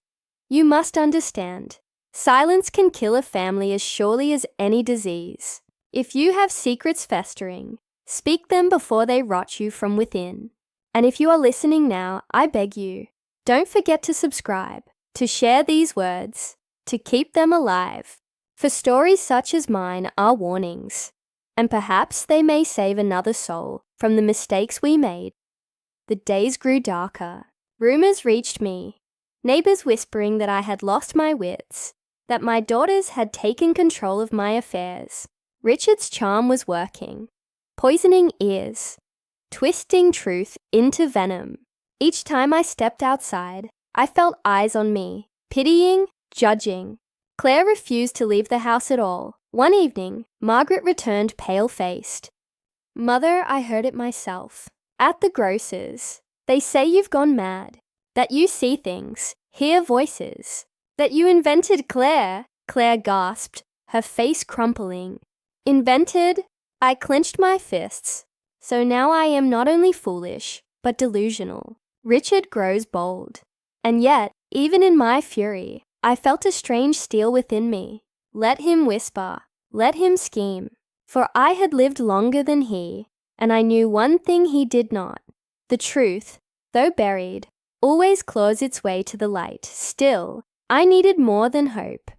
you must understand, silence can kill a family as surely as any disease. If you have secrets festering, speak them before they rot you from within. And if you are listening now, I beg you, don't forget to subscribe, to share these words, to keep them alive. For stories such as mine are warnings, and perhaps they may save another soul from the mistakes we made. The days grew darker. Rumors reached me, neighbors whispering that I had lost my wits, that my daughters had taken control of my affairs. Richard's charm was working, poisoning ears, twisting truth into venom. Each time I stepped outside, I felt eyes on me, pitying, judging. Claire refused to leave the house at all. One evening, Margaret returned pale-faced. Mother, I heard it myself. At the grocer's. They say you've gone mad, that you see things, hear voices, that you invented Claire. Claire gasped, her face crumpling. Invented? I clenched my fists. So now I am not only foolish, but delusional. Richard grows bold. And yet, even in my fury, I felt a strange steel within me. Let him whisper, let him scheme. For I had lived longer than he, and I knew one thing he did not. The truth, though buried, always claws its way to the light. Still, I needed more than hope.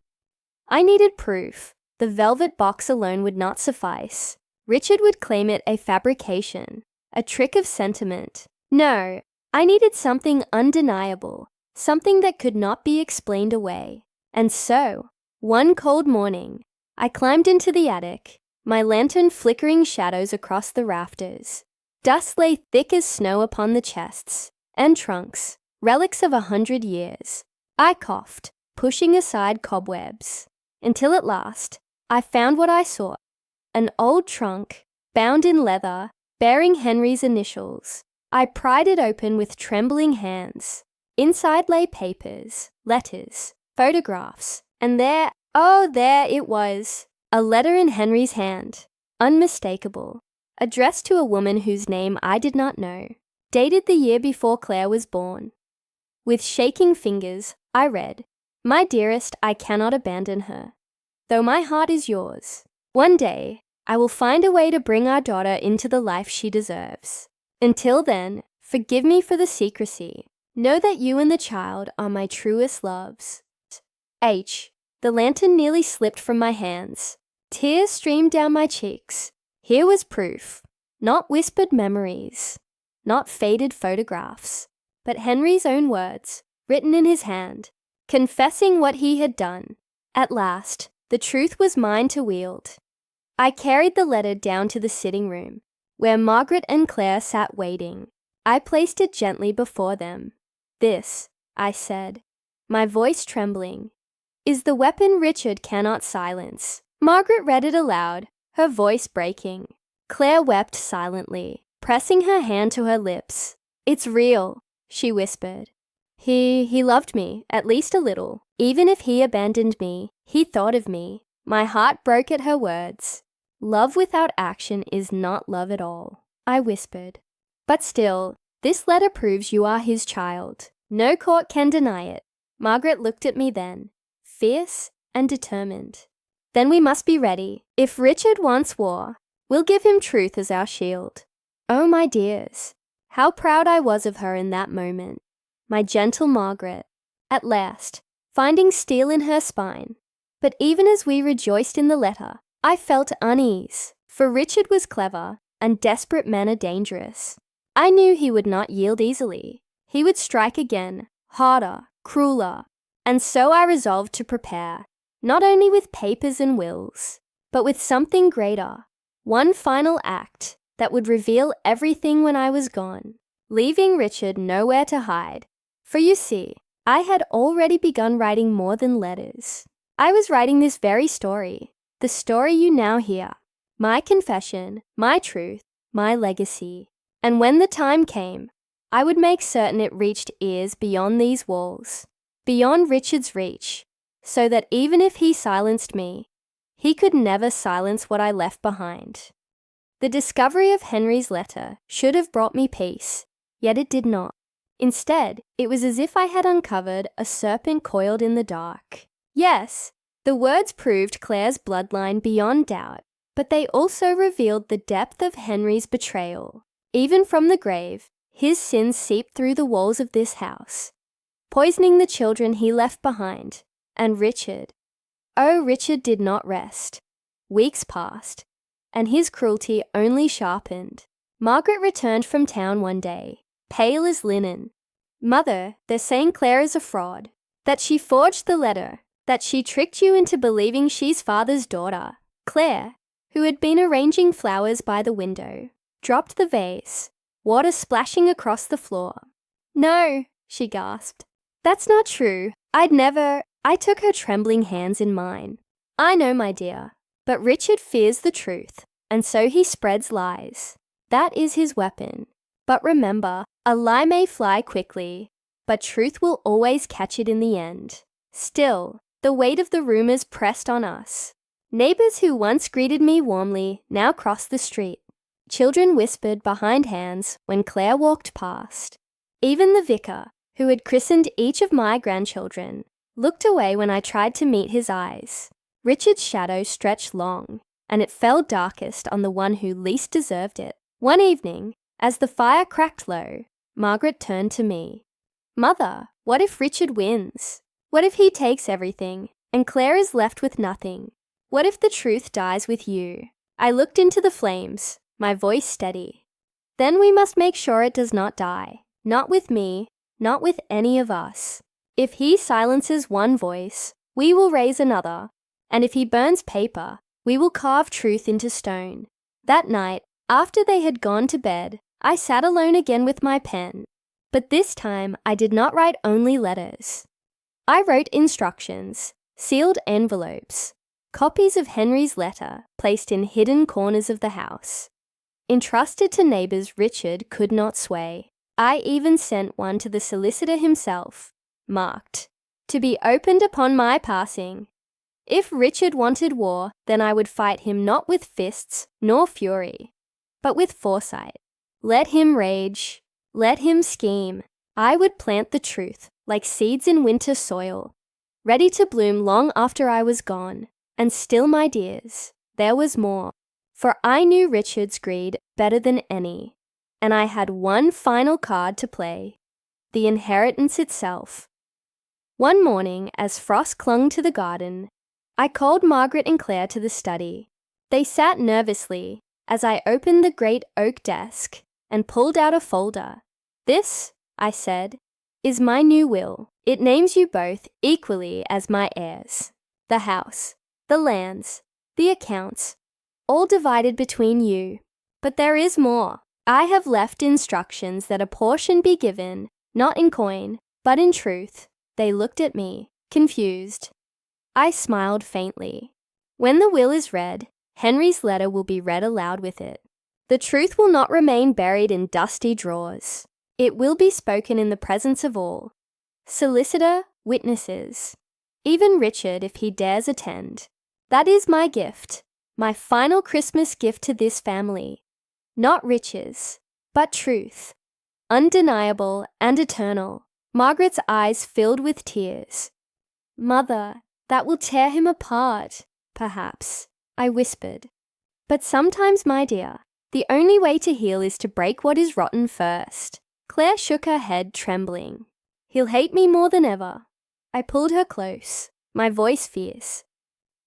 I needed proof. The velvet box alone would not suffice. Richard would claim it a fabrication, a trick of sentiment. No, I needed something undeniable, something that could not be explained away. And so, one cold morning, I climbed into the attic, my lantern flickering shadows across the rafters. Dust lay thick as snow upon the chests and trunks, relics of 100 years. I coughed, pushing aside cobwebs, until at last I found what I sought. An old trunk, bound in leather, bearing Henry's initials. I pried it open with trembling hands. Inside lay papers, letters, photographs, and there it was, a letter in Henry's hand, unmistakable, addressed to a woman whose name I did not know, dated the year before Claire was born. With shaking fingers, I read, "My dearest, I cannot abandon her, though my heart is yours. One day, I will find a way to bring our daughter into the life she deserves. Until then, forgive me for the secrecy. Know that you and the child are my truest loves. H." The lantern nearly slipped from my hands. Tears streamed down my cheeks. Here was proof. Not whispered memories, not faded photographs, but Henry's own words, written in his hand, confessing what he had done. At last, the truth was mine to wield. I carried the letter down to the sitting room, where Margaret and Claire sat waiting. I placed it gently before them. "This," I said, my voice trembling, "is the weapon Richard cannot silence." Margaret read it aloud, her voice breaking. Claire wept silently, pressing her hand to her lips. "It's real," she whispered. He loved me, at least a little. Even if he abandoned me, he thought of me. My heart broke at her words. Love without action is not love at all, I whispered. But still, this letter proves you are his child. No court can deny it. Margaret looked at me then, fierce and determined. Then we must be ready. If Richard wants war, we'll give him truth as our shield. Oh, my dears, how proud I was of her in that moment. My gentle Margaret, at last, finding steel in her spine. But even as we rejoiced in the letter, I felt unease, for Richard was clever, and desperate men are dangerous. I knew he would not yield easily. He would strike again, harder, crueler, and so I resolved to prepare, not only with papers and wills, but with something greater, one final act that would reveal everything when I was gone, leaving Richard nowhere to hide. For you see, I had already begun writing more than letters. I was writing this very story, the story you now hear, my confession, my truth, my legacy. And when the time came, I would make certain it reached ears beyond these walls, beyond Richard's reach, so that even if he silenced me, he could never silence what I left behind. The discovery of Henry's letter should have brought me peace, yet it did not. Instead, it was as if I had uncovered a serpent coiled in the dark. Yes, the words proved Claire's bloodline beyond doubt, but they also revealed the depth of Henry's betrayal. Even from the grave, his sins seeped through the walls of this house, poisoning the children he left behind. And Richard, oh, Richard did not rest. Weeks passed, and his cruelty only sharpened. Margaret returned from town one day, pale as linen. Mother, they're saying Claire is a fraud, that she forged the letter, that she tricked you into believing she's father's daughter. Claire, who had been arranging flowers by the window, dropped the vase, water splashing across the floor. No, she gasped. That's not true. I took her trembling hands in mine. I know, my dear, but Richard fears the truth, and so he spreads lies. That is his weapon. But remember, a lie may fly quickly, but truth will always catch it in the end. Still, the weight of the rumors pressed on us. Neighbors who once greeted me warmly now crossed the street. Children whispered behind hands when Claire walked past. Even the vicar, who had christened each of my grandchildren, looked away when I tried to meet his eyes. Richard's shadow stretched long, and it fell darkest on the one who least deserved it. One evening, as the fire cracked low, Margaret turned to me. Mother, what if Richard wins? What if he takes everything, and Claire is left with nothing? What if the truth dies with you? I looked into the flames, my voice steady. Then we must make sure it does not die. Not with me, not with any of us. If he silences one voice, we will raise another, and if he burns paper, we will carve truth into stone. That night, after they had gone to bed, I sat alone again with my pen. But this time, I did not write only letters. I wrote instructions, sealed envelopes, copies of Henry's letter placed in hidden corners of the house. Entrusted to neighbors Richard could not sway. I even sent one to the solicitor himself, marked, to be opened upon my passing. If Richard wanted war, then I would fight him not with fists nor fury, but with foresight. Let him rage, let him scheme. I would plant the truth like seeds in winter soil, ready to bloom long after I was gone. And still, my dears, there was more, for I knew Richard's greed better than any, and I had one final card to play, the inheritance itself. One morning, as frost clung to the garden, I called Margaret and Claire to the study. They sat nervously as I opened the great oak desk and pulled out a folder. This, I said, is my new will. It names you both equally as my heirs. The house, the lands, the accounts, all divided between you. But there is more. I have left instructions that a portion be given, not in coin, but in truth. They looked at me, confused. I smiled faintly. When the will is read, Henry's letter will be read aloud with it. The truth will not remain buried in dusty drawers. It will be spoken in the presence of all. solicitor, witnesses, even Richard if he dares attend. That is my gift, my final Christmas gift to this family. Not riches, but truth, undeniable and eternal. Margaret's eyes filled with tears. Mother, that will tear him apart, perhaps, I whispered. But sometimes, my dear, the only way to heal is to break what is rotten first. Claire shook her head, trembling. He'll hate me more than ever. I pulled her close, my voice fierce.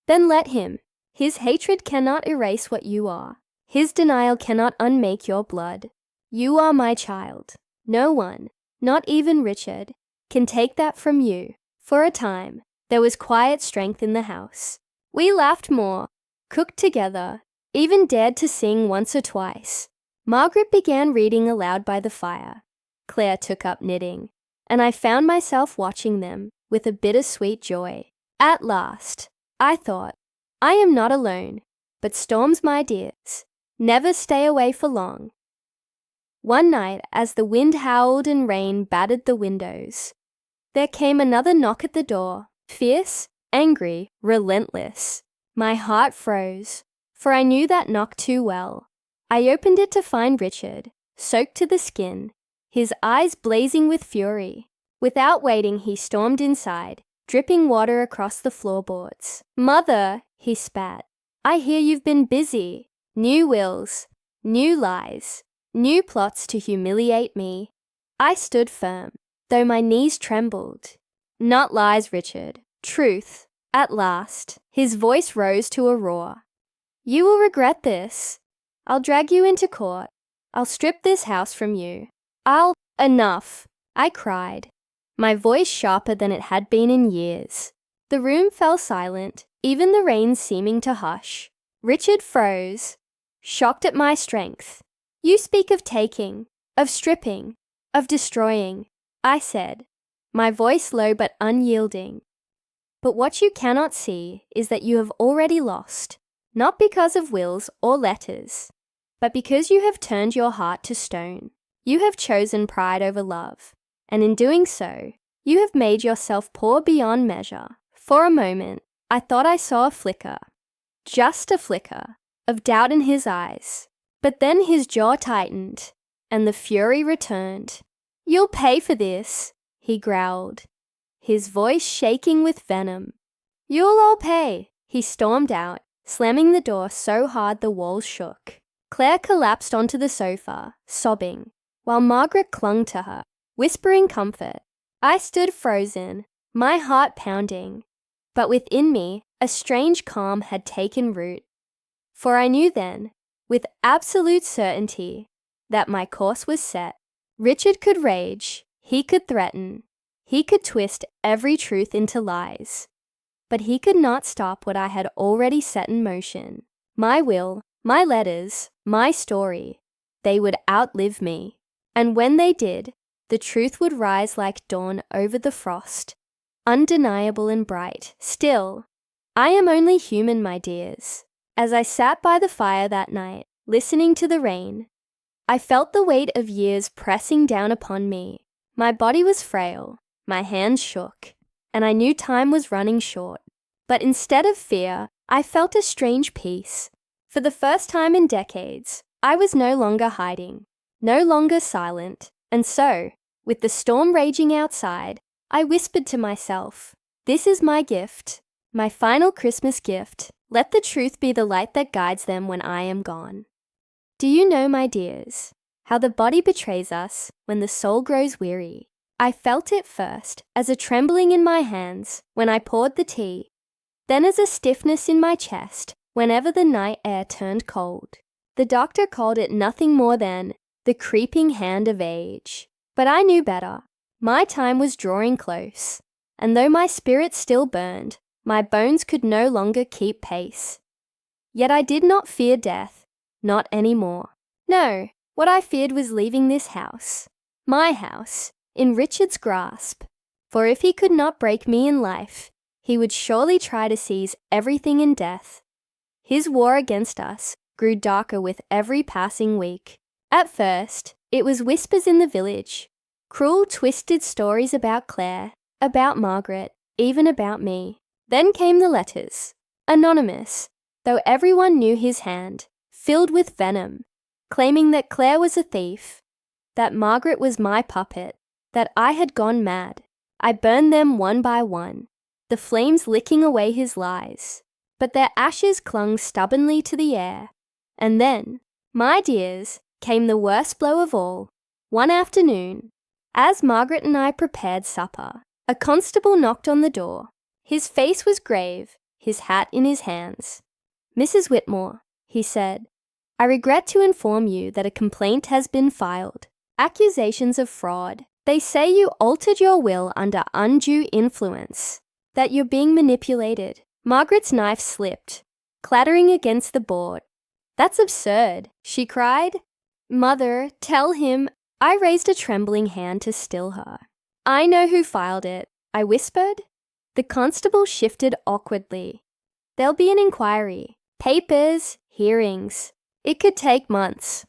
Then let him. His hatred cannot erase what you are. His denial cannot unmake your blood. You are my child. No one, not even Richard, can take that from you. For a time, there was quiet strength in the house. We laughed more, cooked together, even dared to sing once or twice. Margaret began reading aloud by the fire. Claire took up knitting, and I found myself watching them with a bittersweet joy. At last, I thought, I am not alone, but storms, my dears, never stay away for long. One night, as the wind howled and rain battered the windows, there came another knock at the door, fierce, angry, relentless. My heart froze, for I knew that knock too well. I opened it to find Richard, soaked to the skin, his eyes blazing with fury. Without waiting, he stormed inside, dripping water across the floorboards. Mother, he spat, I hear you've been busy. New wills, new lies, new plots to humiliate me. I stood firm, though my knees trembled. Not lies, Richard. Truth. At last, his voice rose to a roar. You will regret this. I'll drag you into court. I'll strip this house from you. Enough, I cried, my voice sharper than it had been in years. The room fell silent, even the rain seeming to hush. Richard froze, shocked at my strength. You speak of taking, of stripping, of destroying, I said, my voice low but unyielding. But what you cannot see is that you have already lost, not because of wills or letters, but because you have turned your heart to stone. You have chosen pride over love, and in doing so, you have made yourself poor beyond measure. For a moment, I thought I saw a flicker, just a flicker, of doubt in his eyes. But then his jaw tightened, and the fury returned. You'll pay for this, he growled, his voice shaking with venom. You'll all pay, he stormed out, slamming the door so hard the walls shook. Claire collapsed onto the sofa, sobbing, while Margaret clung to her, whispering comfort. I stood frozen, my heart pounding, but within me a strange calm had taken root. For I knew then, with absolute certainty, that my course was set. Richard could rage, he could threaten, he could twist every truth into lies, but he could not stop what I had already set in motion. My will, my letters, my story, they would outlive me. And when they did, the truth would rise like dawn over the frost, undeniable and bright. Still, I am only human, my dears. As I sat by the fire that night, listening to the rain, I felt the weight of years pressing down upon me. My body was frail, my hands shook, and I knew time was running short. But instead of fear, I felt a strange peace. For the first time in decades, I was no longer hiding, no longer silent, and so, with the storm raging outside, I whispered to myself, this is my gift, my final Christmas gift. Let the truth be the light that guides them when I am gone. Do you know, my dears, how the body betrays us when the soul grows weary? I felt it first as a trembling in my hands when I poured the tea, then as a stiffness in my chest whenever the night air turned cold. The doctor called it nothing more than the creeping hand of age. But I knew better. My time was drawing close, and though my spirit still burned, my bones could no longer keep pace. Yet I did not fear death, not any more. No, what I feared was leaving this house, my house, in Richard's grasp. For if he could not break me in life, he would surely try to seize everything in death. His war against us grew darker with every passing week. At first, it was whispers in the village, Cruel, twisted stories about Claire, about Margaret, even about me. Then came the letters. Anonymous, though everyone knew his hand, filled with venom, claiming that Claire was a thief, that Margaret was my puppet, that I had gone mad. I burned them one by one, the flames licking away his lies, but their ashes clung stubbornly to the air. And then, my dears, came the worst blow of all. One afternoon, as Margaret and I prepared supper, a constable knocked on the door. His face was grave, his hat in his hands. "Mrs. Whitmore," he said, "I regret to inform you that a complaint has been filed. Accusations of fraud. They say you altered your will under undue influence, that you're being manipulated." Margaret's knife slipped, clattering against the board. "That's absurd," she cried. "Mother, tell him." I raised a trembling hand to still her. "I know who filed it," I whispered. The constable shifted awkwardly. "There'll be an inquiry. Papers, hearings. It could take months.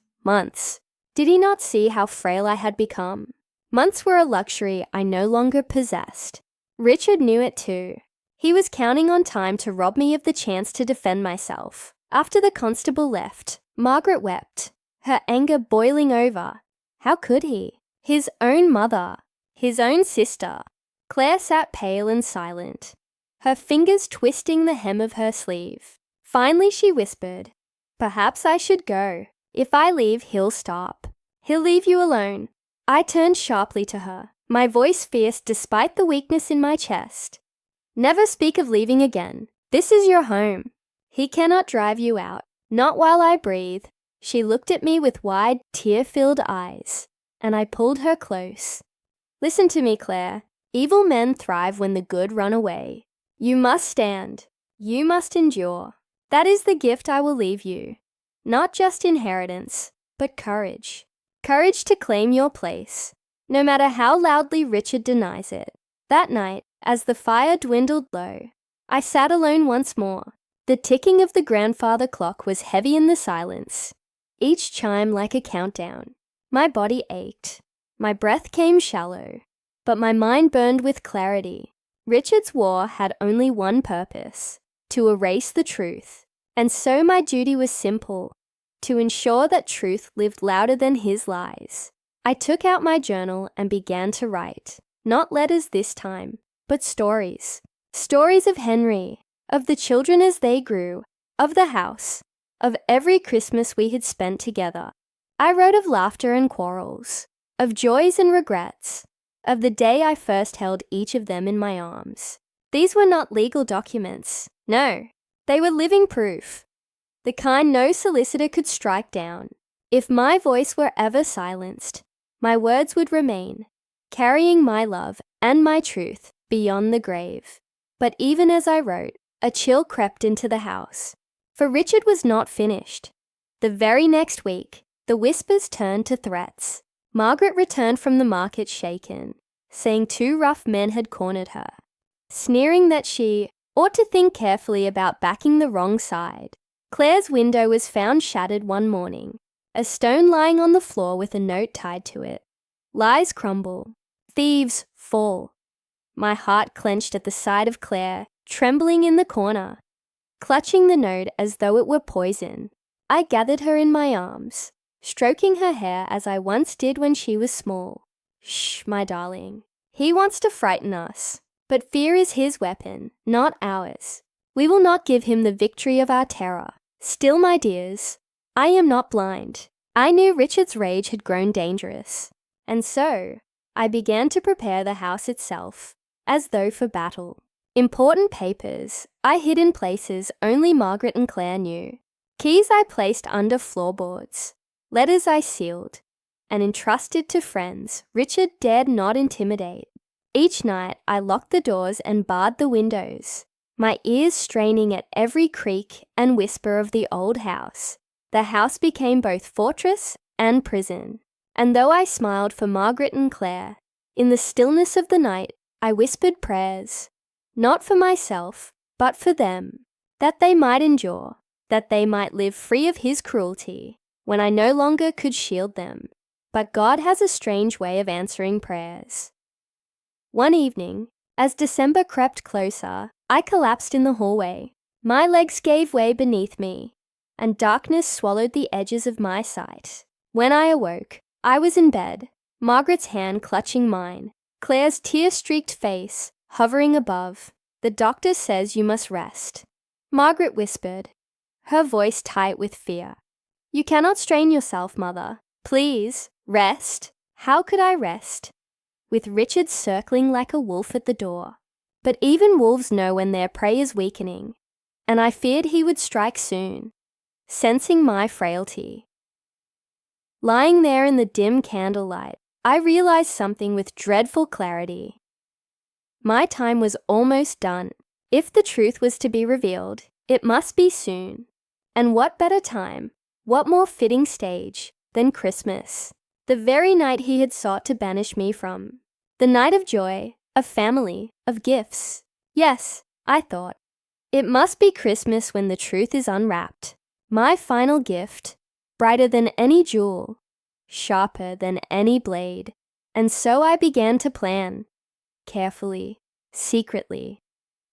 Did he not see how frail I had become? Months were a luxury I no longer possessed. Richard knew it too. He was counting on time to rob me of the chance to defend myself. After the constable left, Margaret wept, her anger boiling over. How could he? His own mother, his own sister. Claire sat pale and silent, her fingers twisting the hem of her sleeve. Finally she whispered, "Perhaps I should go. If I leave, he'll stop. He'll leave you alone." I turned sharply to her, my voice fierce despite the weakness in my chest. "Never speak of leaving again. This is your home. He cannot drive you out, not while I breathe." She looked at me with wide, tear-filled eyes, and I pulled her close. "Listen to me, Claire. Evil men thrive when the good run away. You must stand. You must endure. That is the gift I will leave you. Not just inheritance, but courage. Courage to claim your place, no matter how loudly Richard denies it." That night, as the fire dwindled low, I sat alone once more. The ticking of the grandfather clock was heavy in the silence, each chime like a countdown. My body ached. My breath came shallow, but my mind burned with clarity. Richard's war had only one purpose: to erase the truth. And so my duty was simple: to ensure that truth lived louder than his lies. I took out my journal and began to write. Not letters this time, but stories. Stories of Henry, of the children as they grew, of the house, of every Christmas we had spent together. I wrote of laughter and quarrels, of joys and regrets, of the day I first held each of them in my arms. These were not legal documents. No, they were living proof. The kind no solicitor could strike down. If my voice were ever silenced, my words would remain, carrying my love and my truth beyond the grave. But even as I wrote, a chill crept into the house, for Richard was not finished. The very next week, the whispers turned to threats. Margaret returned from the market shaken, saying 2 rough men had cornered her, sneering that she ought to think carefully about backing the wrong side. Claire's window was found shattered one morning, a stone lying on the floor with a note tied to it. Lies crumble, thieves fall. My heart clenched at the sight of Claire, trembling in the corner, clutching the note as though it were poison. I gathered her in my arms, stroking her hair as I once did when she was small. "Shh, my darling. He wants to frighten us, but fear is his weapon, not ours. We will not give him the victory of our terror. Still, my dears, I am not blind. I knew Richard's rage had grown dangerous, and so I began to prepare the house itself, as though for battle. Important papers I hid in places only Margaret and Claire knew. Keys I placed under floorboards. Letters I sealed and entrusted to friends Richard dared not intimidate. Each night I locked the doors and barred the windows, my ears straining at every creak and whisper of the old house. The house became both fortress and prison. And though I smiled for Margaret and Claire, in the stillness of the night I whispered prayers, not for myself, but for them, that they might endure, that they might live free of his cruelty when I no longer could shield them. but God has a strange way of answering prayers. One evening, as December crept closer, I collapsed in the hallway. My legs gave way beneath me, and darkness swallowed the edges of my sight. When I awoke, I was in bed, Margaret's hand clutching mine, Claire's tear-streaked face hovering above. "The doctor says you must rest," Margaret whispered, her voice tight with fear. "You cannot strain yourself, Mother. Please, rest." How could I rest, with Richard circling like a wolf at the door? But even wolves know when their prey is weakening, and I feared he would strike soon, sensing my frailty. Lying there in the dim candlelight, I realized something with dreadful clarity. My time was almost done. If the truth was to be revealed, it must be soon. And what better time, what more fitting stage, than Christmas, the very night he had sought to banish me from. The night of joy, of family, of gifts. Yes, I thought, it must be Christmas when the truth is unwrapped. My final gift, brighter than any jewel, sharper than any blade. And so I began to plan, carefully, secretly,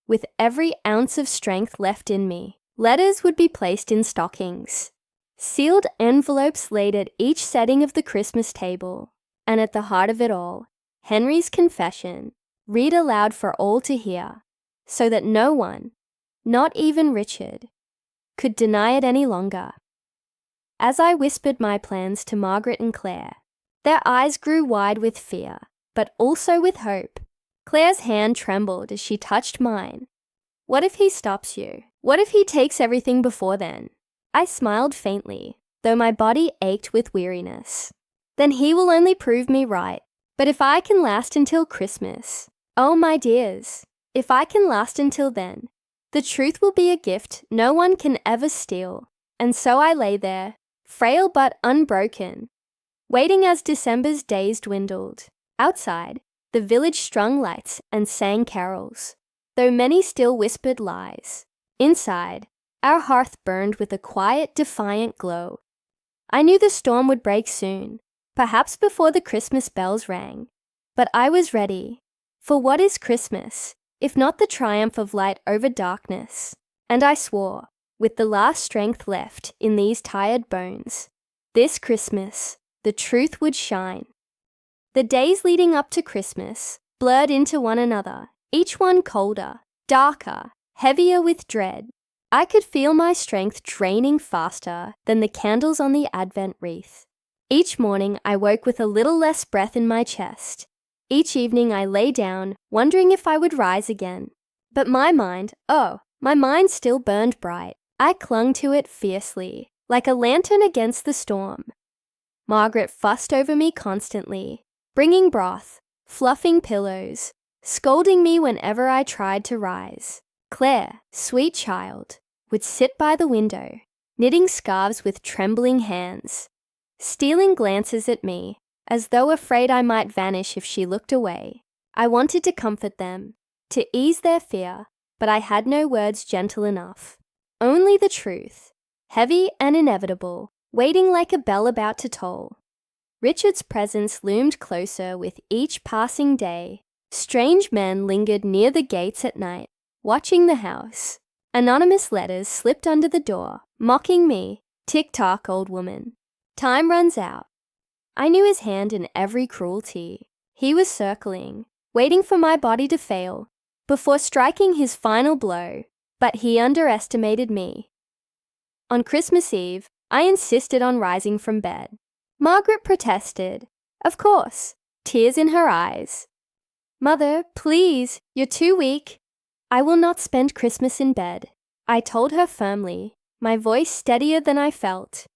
with every ounce of strength left in me. Letters would be placed in stockings, sealed envelopes laid at each setting of the Christmas table, and at the heart of it all, Henry's confession, read aloud for all to hear, so that no one, not even Richard, could deny it any longer. As I whispered my plans to Margaret and Claire, their eyes grew wide with fear, but also with hope. Claire's hand trembled as she touched mine. "What if he stops you? What if he takes everything before then?" I smiled faintly, though my body ached with weariness. "Then he will only prove me right. But if I can last until Christmas, oh my dears, if I can last until then, the truth will be a gift no one can ever steal." And so I lay there, frail but unbroken, waiting as December's days dwindled. Outside, the village strung lights and sang carols, though many still whispered lies. Inside, our hearth burned with a quiet, defiant glow. I knew the storm would break soon, perhaps before the Christmas bells rang. But I was ready, for what is Christmas, if not the triumph of light over darkness? And I swore, with the last strength left in these tired bones, this Christmas, the truth would shine. The days leading up to Christmas blurred into one another, each one colder, darker, heavier with dread. I could feel my strength draining faster than the candles on the Advent wreath. Each morning I woke with a little less breath in my chest. Each evening I lay down, wondering if I would rise again. But my mind still burned bright. I clung to it fiercely, like a lantern against the storm. Margaret fussed over me constantly, bringing broth, fluffing pillows, scolding me whenever I tried to rise. Claire, sweet child, would sit by the window, knitting scarves with trembling hands, stealing glances at me, as though afraid I might vanish if she looked away. I wanted to comfort them, to ease their fear, but I had no words gentle enough. Only the truth, heavy and inevitable, waiting like a bell about to toll. Richard's presence loomed closer with each passing day. Strange men lingered near the gates at night, watching the house. Anonymous letters slipped under the door, mocking me. "Tick-tock, old woman. Time runs out." I knew his hand in every cruelty. He was circling, waiting for my body to fail, before striking his final blow. But he underestimated me. On Christmas Eve, I insisted on rising from bed. Margaret protested, of course, tears in her eyes. "Mother, please, you're too weak." "I will not spend Christmas in bed," I told her firmly, my voice steadier than I felt.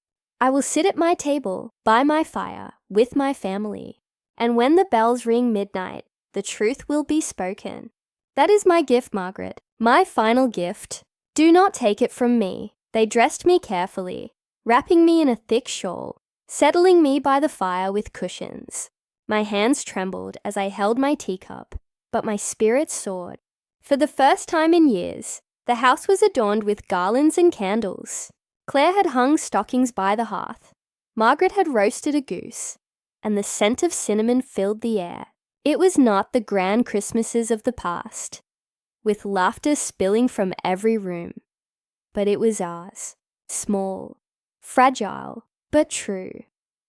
"I will sit at my table, by my fire, with my family. And when the bells ring midnight, the truth will be spoken. That is my gift, Margaret, my final gift. Do not take it from me." They dressed me carefully, wrapping me in a thick shawl, settling me by the fire with cushions. My hands trembled as I held my teacup, but my spirits soared. For the first time in years, the house was adorned with garlands and candles. Claire had hung stockings by the hearth. Margaret had roasted a goose. and the scent of cinnamon filled the air. It was not the grand Christmases of the past, with laughter spilling from every room, but it was ours, small, fragile, but true.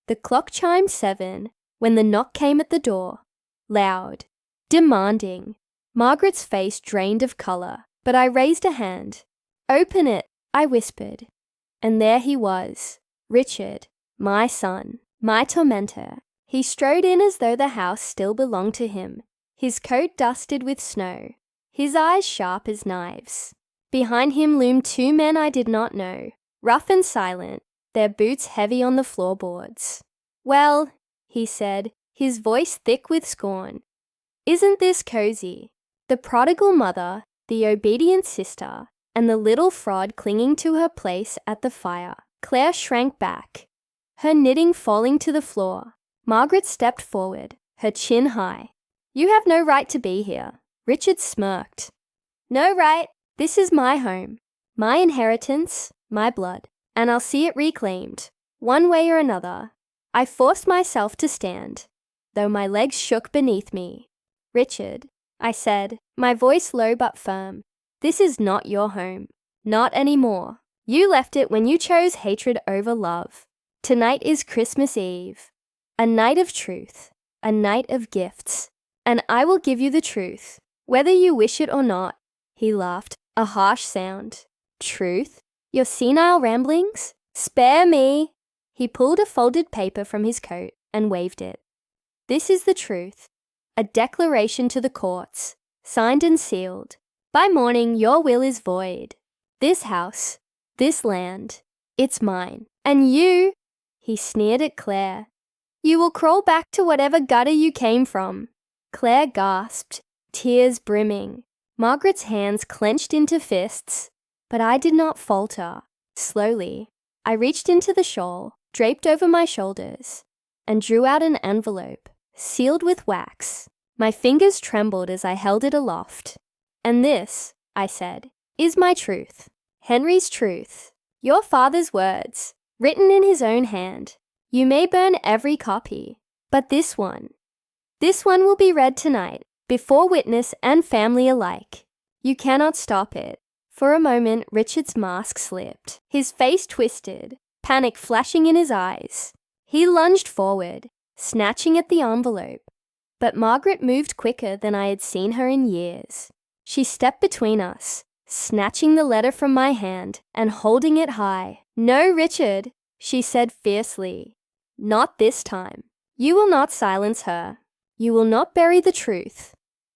The clock chimed 7 when the knock came at the door, loud, demanding. Margaret's face drained of colour, but I raised a hand. "Open it," I whispered. And there he was, Richard, my son, my tormentor. He strode in as though the house still belonged to him, his coat dusted with snow, his eyes sharp as knives. Behind him loomed 2 men I did not know, rough and silent, their boots heavy on the floorboards. "Well," he said, his voice thick with scorn, "isn't this cozy?" The prodigal mother, the obedient sister, and the little fraud clinging to her place at the fire. Claire shrank back, her knitting falling to the floor. Margaret stepped forward, her chin high. "You have no right to be here." Richard smirked. "No right. This is my home, my inheritance, my blood, and I'll see it reclaimed, one way or another." I forced myself to stand, though my legs shook beneath me. "Richard," I said, my voice low but firm, "this is not your home. Not anymore. You left it when you chose hatred over love. Tonight is Christmas Eve, a night of truth, a night of gifts, and I will give you the truth, whether you wish it or not." He laughed, a harsh sound. "Truth? Your senile ramblings? Spare me!" He pulled a folded paper from his coat and waved it. "This is the truth, a declaration to the courts, signed and sealed. By morning your will is void. This house, this land, it's mine. And you," he sneered at Claire, "you will crawl back to whatever gutter you came from." Claire gasped, tears brimming. Margaret's hands clenched into fists, but I did not falter. Slowly, I reached into the shawl, draped over my shoulders, and drew out an envelope, sealed with wax. My fingers trembled as I held it aloft. "And this," I said, "is my truth, Henry's truth, your father's words, written in his own hand. You may burn every copy, but this one will be read tonight, before witness and family alike. You cannot stop it." For a moment, Richard's mask slipped, his face twisted, panic flashing in his eyes. He lunged forward, snatching at the envelope. But Margaret moved quicker than I had seen her in years. She stepped between us, snatching the letter from my hand and holding it high. "No, Richard," she said fiercely. "Not this time. You will not silence her. You will not bury the truth."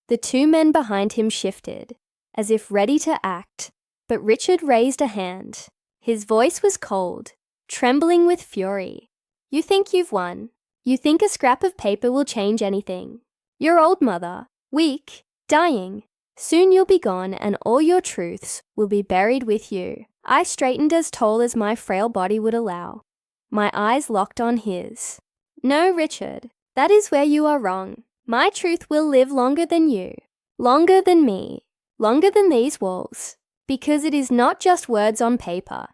The 2 men behind him shifted, as if ready to act, but Richard raised a hand. His voice was cold, trembling with fury. "You think you've won. You think a scrap of paper will change anything. Your old mother, weak, dying. Soon you'll be gone and all your truths will be buried with you." I straightened as tall as my frail body would allow. My eyes locked on his. "No, Richard, that is where you are wrong. My truth will live longer than you, longer than me, longer than these walls, because it is not just words on paper.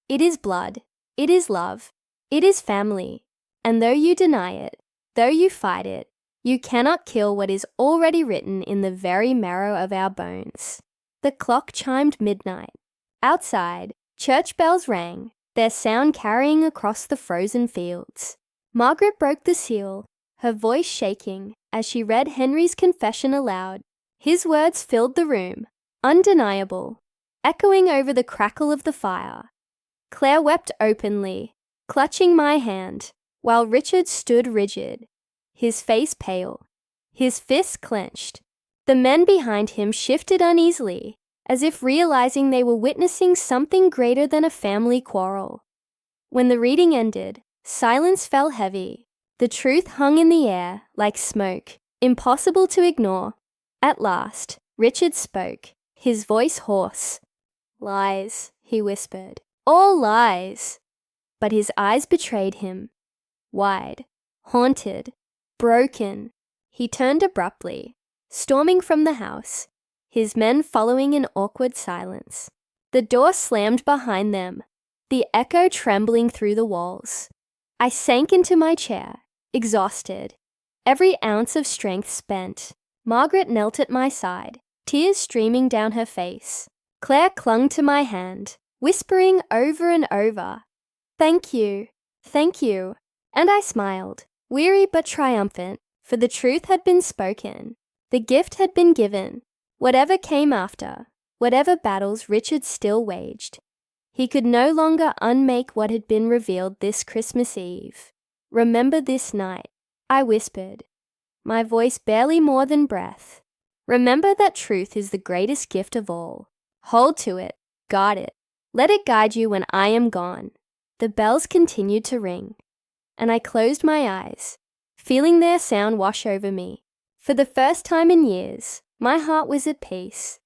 It is blood, it is love, it is family, and though you deny it, though you fight it, you cannot kill what is already written in the very marrow of our bones." The clock chimed midnight. Outside, church bells rang, their sound carrying across the frozen fields. Margaret broke the seal, her voice shaking as she read Henry's confession aloud. His words filled the room, undeniable, echoing over the crackle of the fire. Claire wept openly, clutching my hand, while Richard stood rigid, his face pale, his fists clenched. The men behind him shifted uneasily, as if realizing they were witnessing something greater than a family quarrel. When the reading ended, silence fell heavy. The truth hung in the air like smoke, impossible to ignore. At last, Richard spoke, his voice hoarse. "Lies," he whispered. "All lies." But his eyes betrayed him. Wide, haunted, broken. He turned abruptly, storming from the house, his men following in awkward silence. The door slammed behind them, the echo trembling through the walls. I sank into my chair, exhausted, every ounce of strength spent. Margaret knelt at my side, tears streaming down her face. Claire clung to my hand, whispering over and over, "Thank you, thank you." And I smiled, weary but triumphant, for the truth had been spoken. The gift had been given. Whatever came after, whatever battles Richard still waged, he could no longer unmake what had been revealed this Christmas Eve. "Remember this night," I whispered, my voice barely more than breath. "Remember that truth is the greatest gift of all. Hold to it, guard it. Let it guide you when I am gone." The bells continued to ring, and I closed my eyes, feeling their sound wash over me. For the first time in years, my heart was at peace.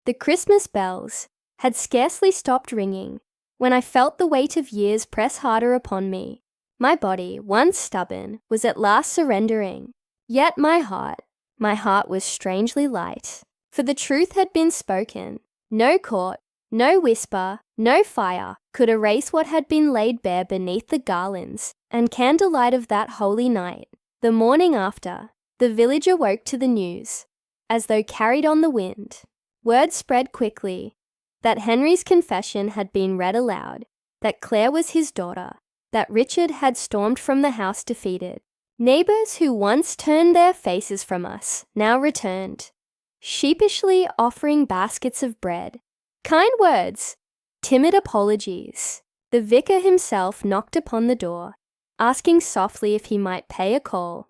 The Christmas bells had scarcely stopped ringing when I felt the weight of years press harder upon me. My body, once stubborn, was at last surrendering. Yet my heart was strangely light, for the truth had been spoken. No court, no whisper, no fire could erase what had been laid bare beneath the garlands and candlelight of that holy night. The morning after, the village awoke to the news, as though carried on the wind. Word spread quickly that Henry's confession had been read aloud, that Claire was his daughter, that Richard had stormed from the house defeated. Neighbours who once turned their faces from us now returned, sheepishly offering baskets of bread, kind words, timid apologies. The vicar himself knocked upon the door, asking softly if he might pay a call.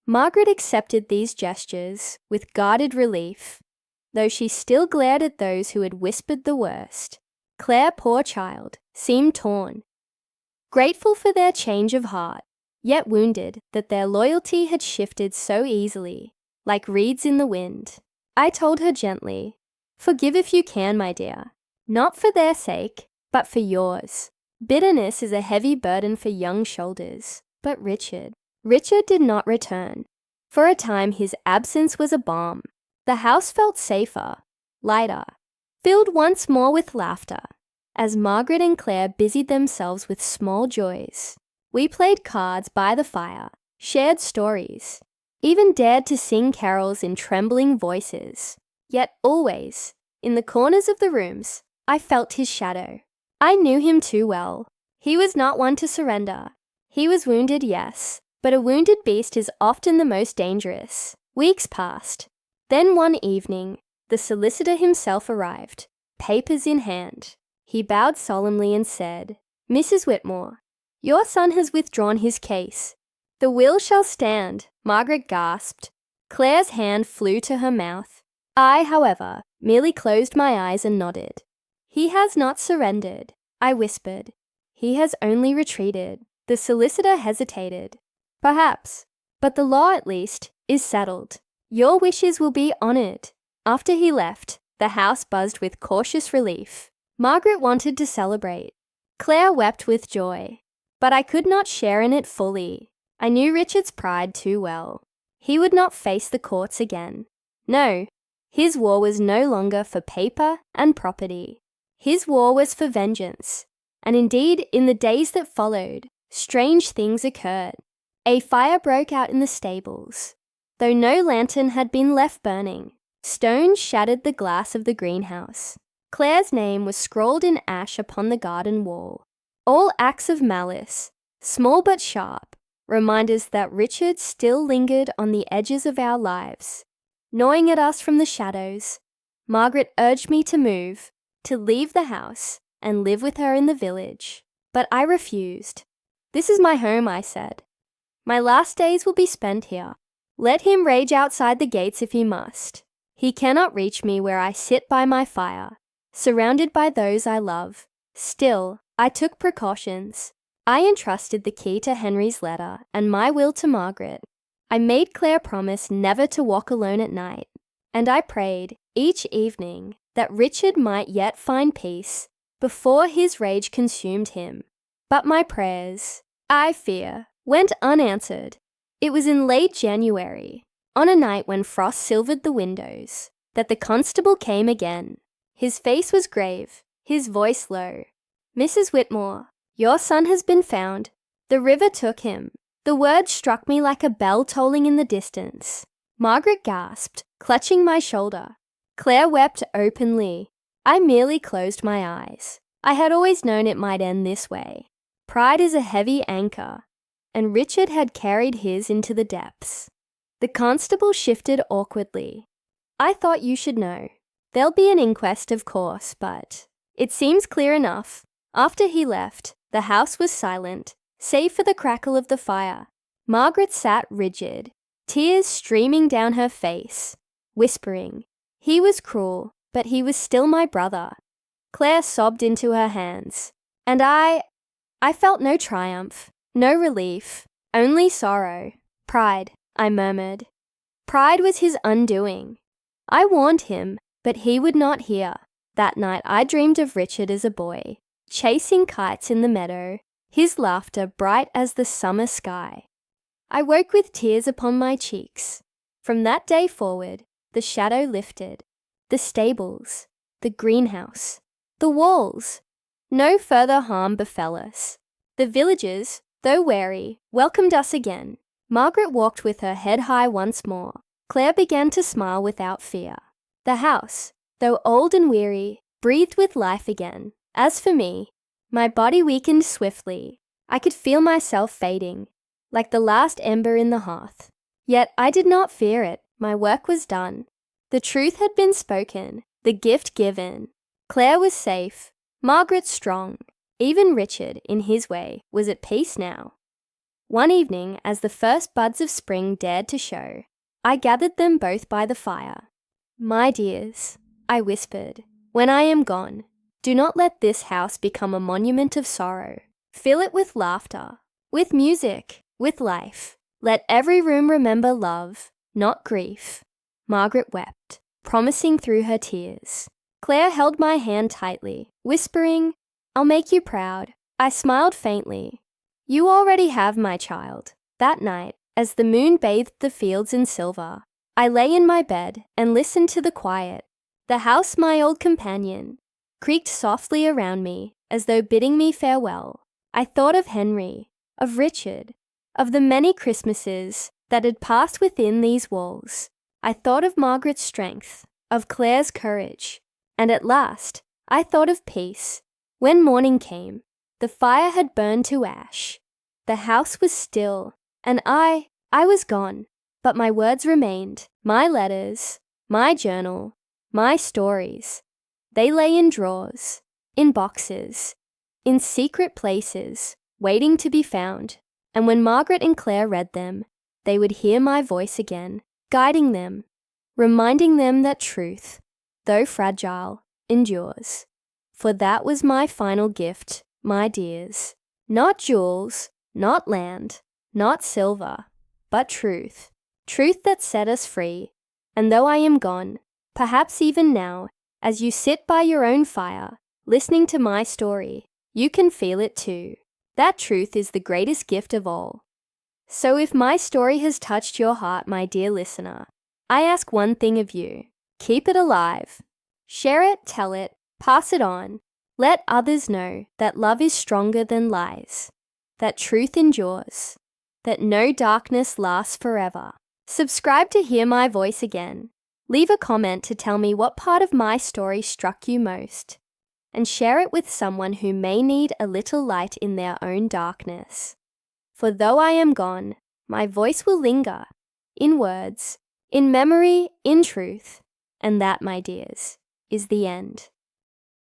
Margaret accepted these gestures with guarded relief, though she still glared at those who had whispered the worst. Claire, poor child, seemed torn, grateful for their change of heart, yet wounded that their loyalty had shifted so easily, like reeds in the wind. I told her gently, "Forgive if you can, my dear, not for their sake, but for yours. Bitterness is a heavy burden for young shoulders." But Richard did not return. For a time his absence was a balm. The house felt safer, lighter, filled once more with laughter, as Margaret and Claire busied themselves with small joys. We played cards by the fire, shared stories, even dared to sing carols in trembling voices. Yet always, in the corners of the rooms, I felt his shadow. I knew him too well. He was not one to surrender. He was wounded, yes, but a wounded beast is often the most dangerous. Weeks passed. Then one evening, the solicitor himself arrived, papers in hand. He bowed solemnly and said, "Mrs. Whitmore, your son has withdrawn his case. The will shall stand." Margaret gasped. Claire's hand flew to her mouth. I, however, merely closed my eyes and nodded. "He has not surrendered," I whispered. "He has only retreated." The solicitor hesitated. "Perhaps, but the law, at least, is settled. Your wishes will be honoured." After he left, the house buzzed with cautious relief. Margaret wanted to celebrate. Claire wept with joy. But I could not share in it fully. I knew Richard's pride too well. He would not face the courts again. No, his war was no longer for paper and property. His war was for vengeance. And indeed, in the days that followed, strange things occurred. A fire broke out in the stables. Though no lantern had been left burning, stones shattered the glass of the greenhouse. Claire's name was scrawled in ash upon the garden wall. All acts of malice, small but sharp, reminders that Richard still lingered on the edges of our lives. Gnawing at us from the shadows, Margaret urged me to move, to leave the house and live with her in the village. But I refused. "This is my home," I said. "My last days will be spent here. Let him rage outside the gates if he must. He cannot reach me where I sit by my fire, surrounded by those I love." Still, I took precautions. I entrusted the key to Henry's letter and my will to Margaret. I made Claire promise never to walk alone at night, and I prayed each evening that Richard might yet find peace before his rage consumed him. But my prayers, I fear, went unanswered. It was in late January, on a night when frost silvered the windows, that the constable came again. His face was grave, his voice low. "Mrs. Whitmore, your son has been found. The river took him. The word struck me like a bell tolling in the distance. Margaret gasped, clutching my shoulder. Claire wept openly. I merely closed my eyes. I had always known it might end this way. Pride is a heavy anchor, and Richard had carried his into the depths. The constable shifted awkwardly. I thought you should know. There'll be an inquest, of course, but it seems clear enough. After he left, the house was silent, save for the crackle of the fire. Margaret sat rigid, tears streaming down her face, whispering, "He was cruel, but he was still my brother." Claire sobbed into her hands, and I felt no triumph, no relief, only sorrow. "Pride," I murmured. Pride was his undoing. I warned him, but he would not hear. That night I dreamed of Richard as a boy, chasing kites in the meadow, his laughter bright as the summer sky. I woke with tears upon my cheeks. From that day forward, the shadow lifted. The stables, the greenhouse, the walls. No further harm befell us. The villagers, though wary, welcomed us again. Margaret walked with her head high once more. Claire began to smile without fear. The house, though old and weary, breathed with life again. As for me, my body weakened swiftly. I could feel myself fading, like the last ember in the hearth. Yet I did not fear it. My work was done. The truth had been spoken, the gift given. Claire was safe, Margaret strong. Even Richard, in his way, was at peace now. One evening, as the first buds of spring dared to show, I gathered them both by the fire. "My dears," I whispered, "when I am gone, do not let this house become a monument of sorrow. Fill it with laughter, with music, with life. Let every room remember love, not grief." Margaret wept, promising through her tears. Claire held my hand tightly, whispering, "I'll make you proud." I smiled faintly. "You already have, my child." That night, as the moon bathed the fields in silver, I lay in my bed and listened to the quiet. The house, my old companion, creaked softly around me as though bidding me farewell. I thought of Henry, of Richard, of the many Christmases that had passed within these walls. I thought of Margaret's strength, of Claire's courage, and at last I thought of peace. When morning came, the fire had burned to ash. The house was still, and I was gone. But my words remained, my letters, my journal, my stories. They lay in drawers, in boxes, in secret places, waiting to be found. And when Margaret and Claire read them, they would hear my voice again, guiding them, reminding them that truth, though fragile, endures. For that was my final gift, my dears. Not jewels, not land, not silver, but truth. Truth that set us free. And though I am gone, perhaps even now, as you sit by your own fire, listening to my story, you can feel it too. That truth is the greatest gift of all. So if my story has touched your heart, my dear listener, I ask one thing of you. Keep it alive. Share it, tell it, pass it on. Let others know that love is stronger than lies, that truth endures, that no darkness lasts forever. Subscribe to hear my voice again. Leave a comment to tell me what part of my story struck you most, and share it with someone who may need a little light in their own darkness. For though I am gone, my voice will linger, in words, in memory, in truth, and that, my dears, is the end.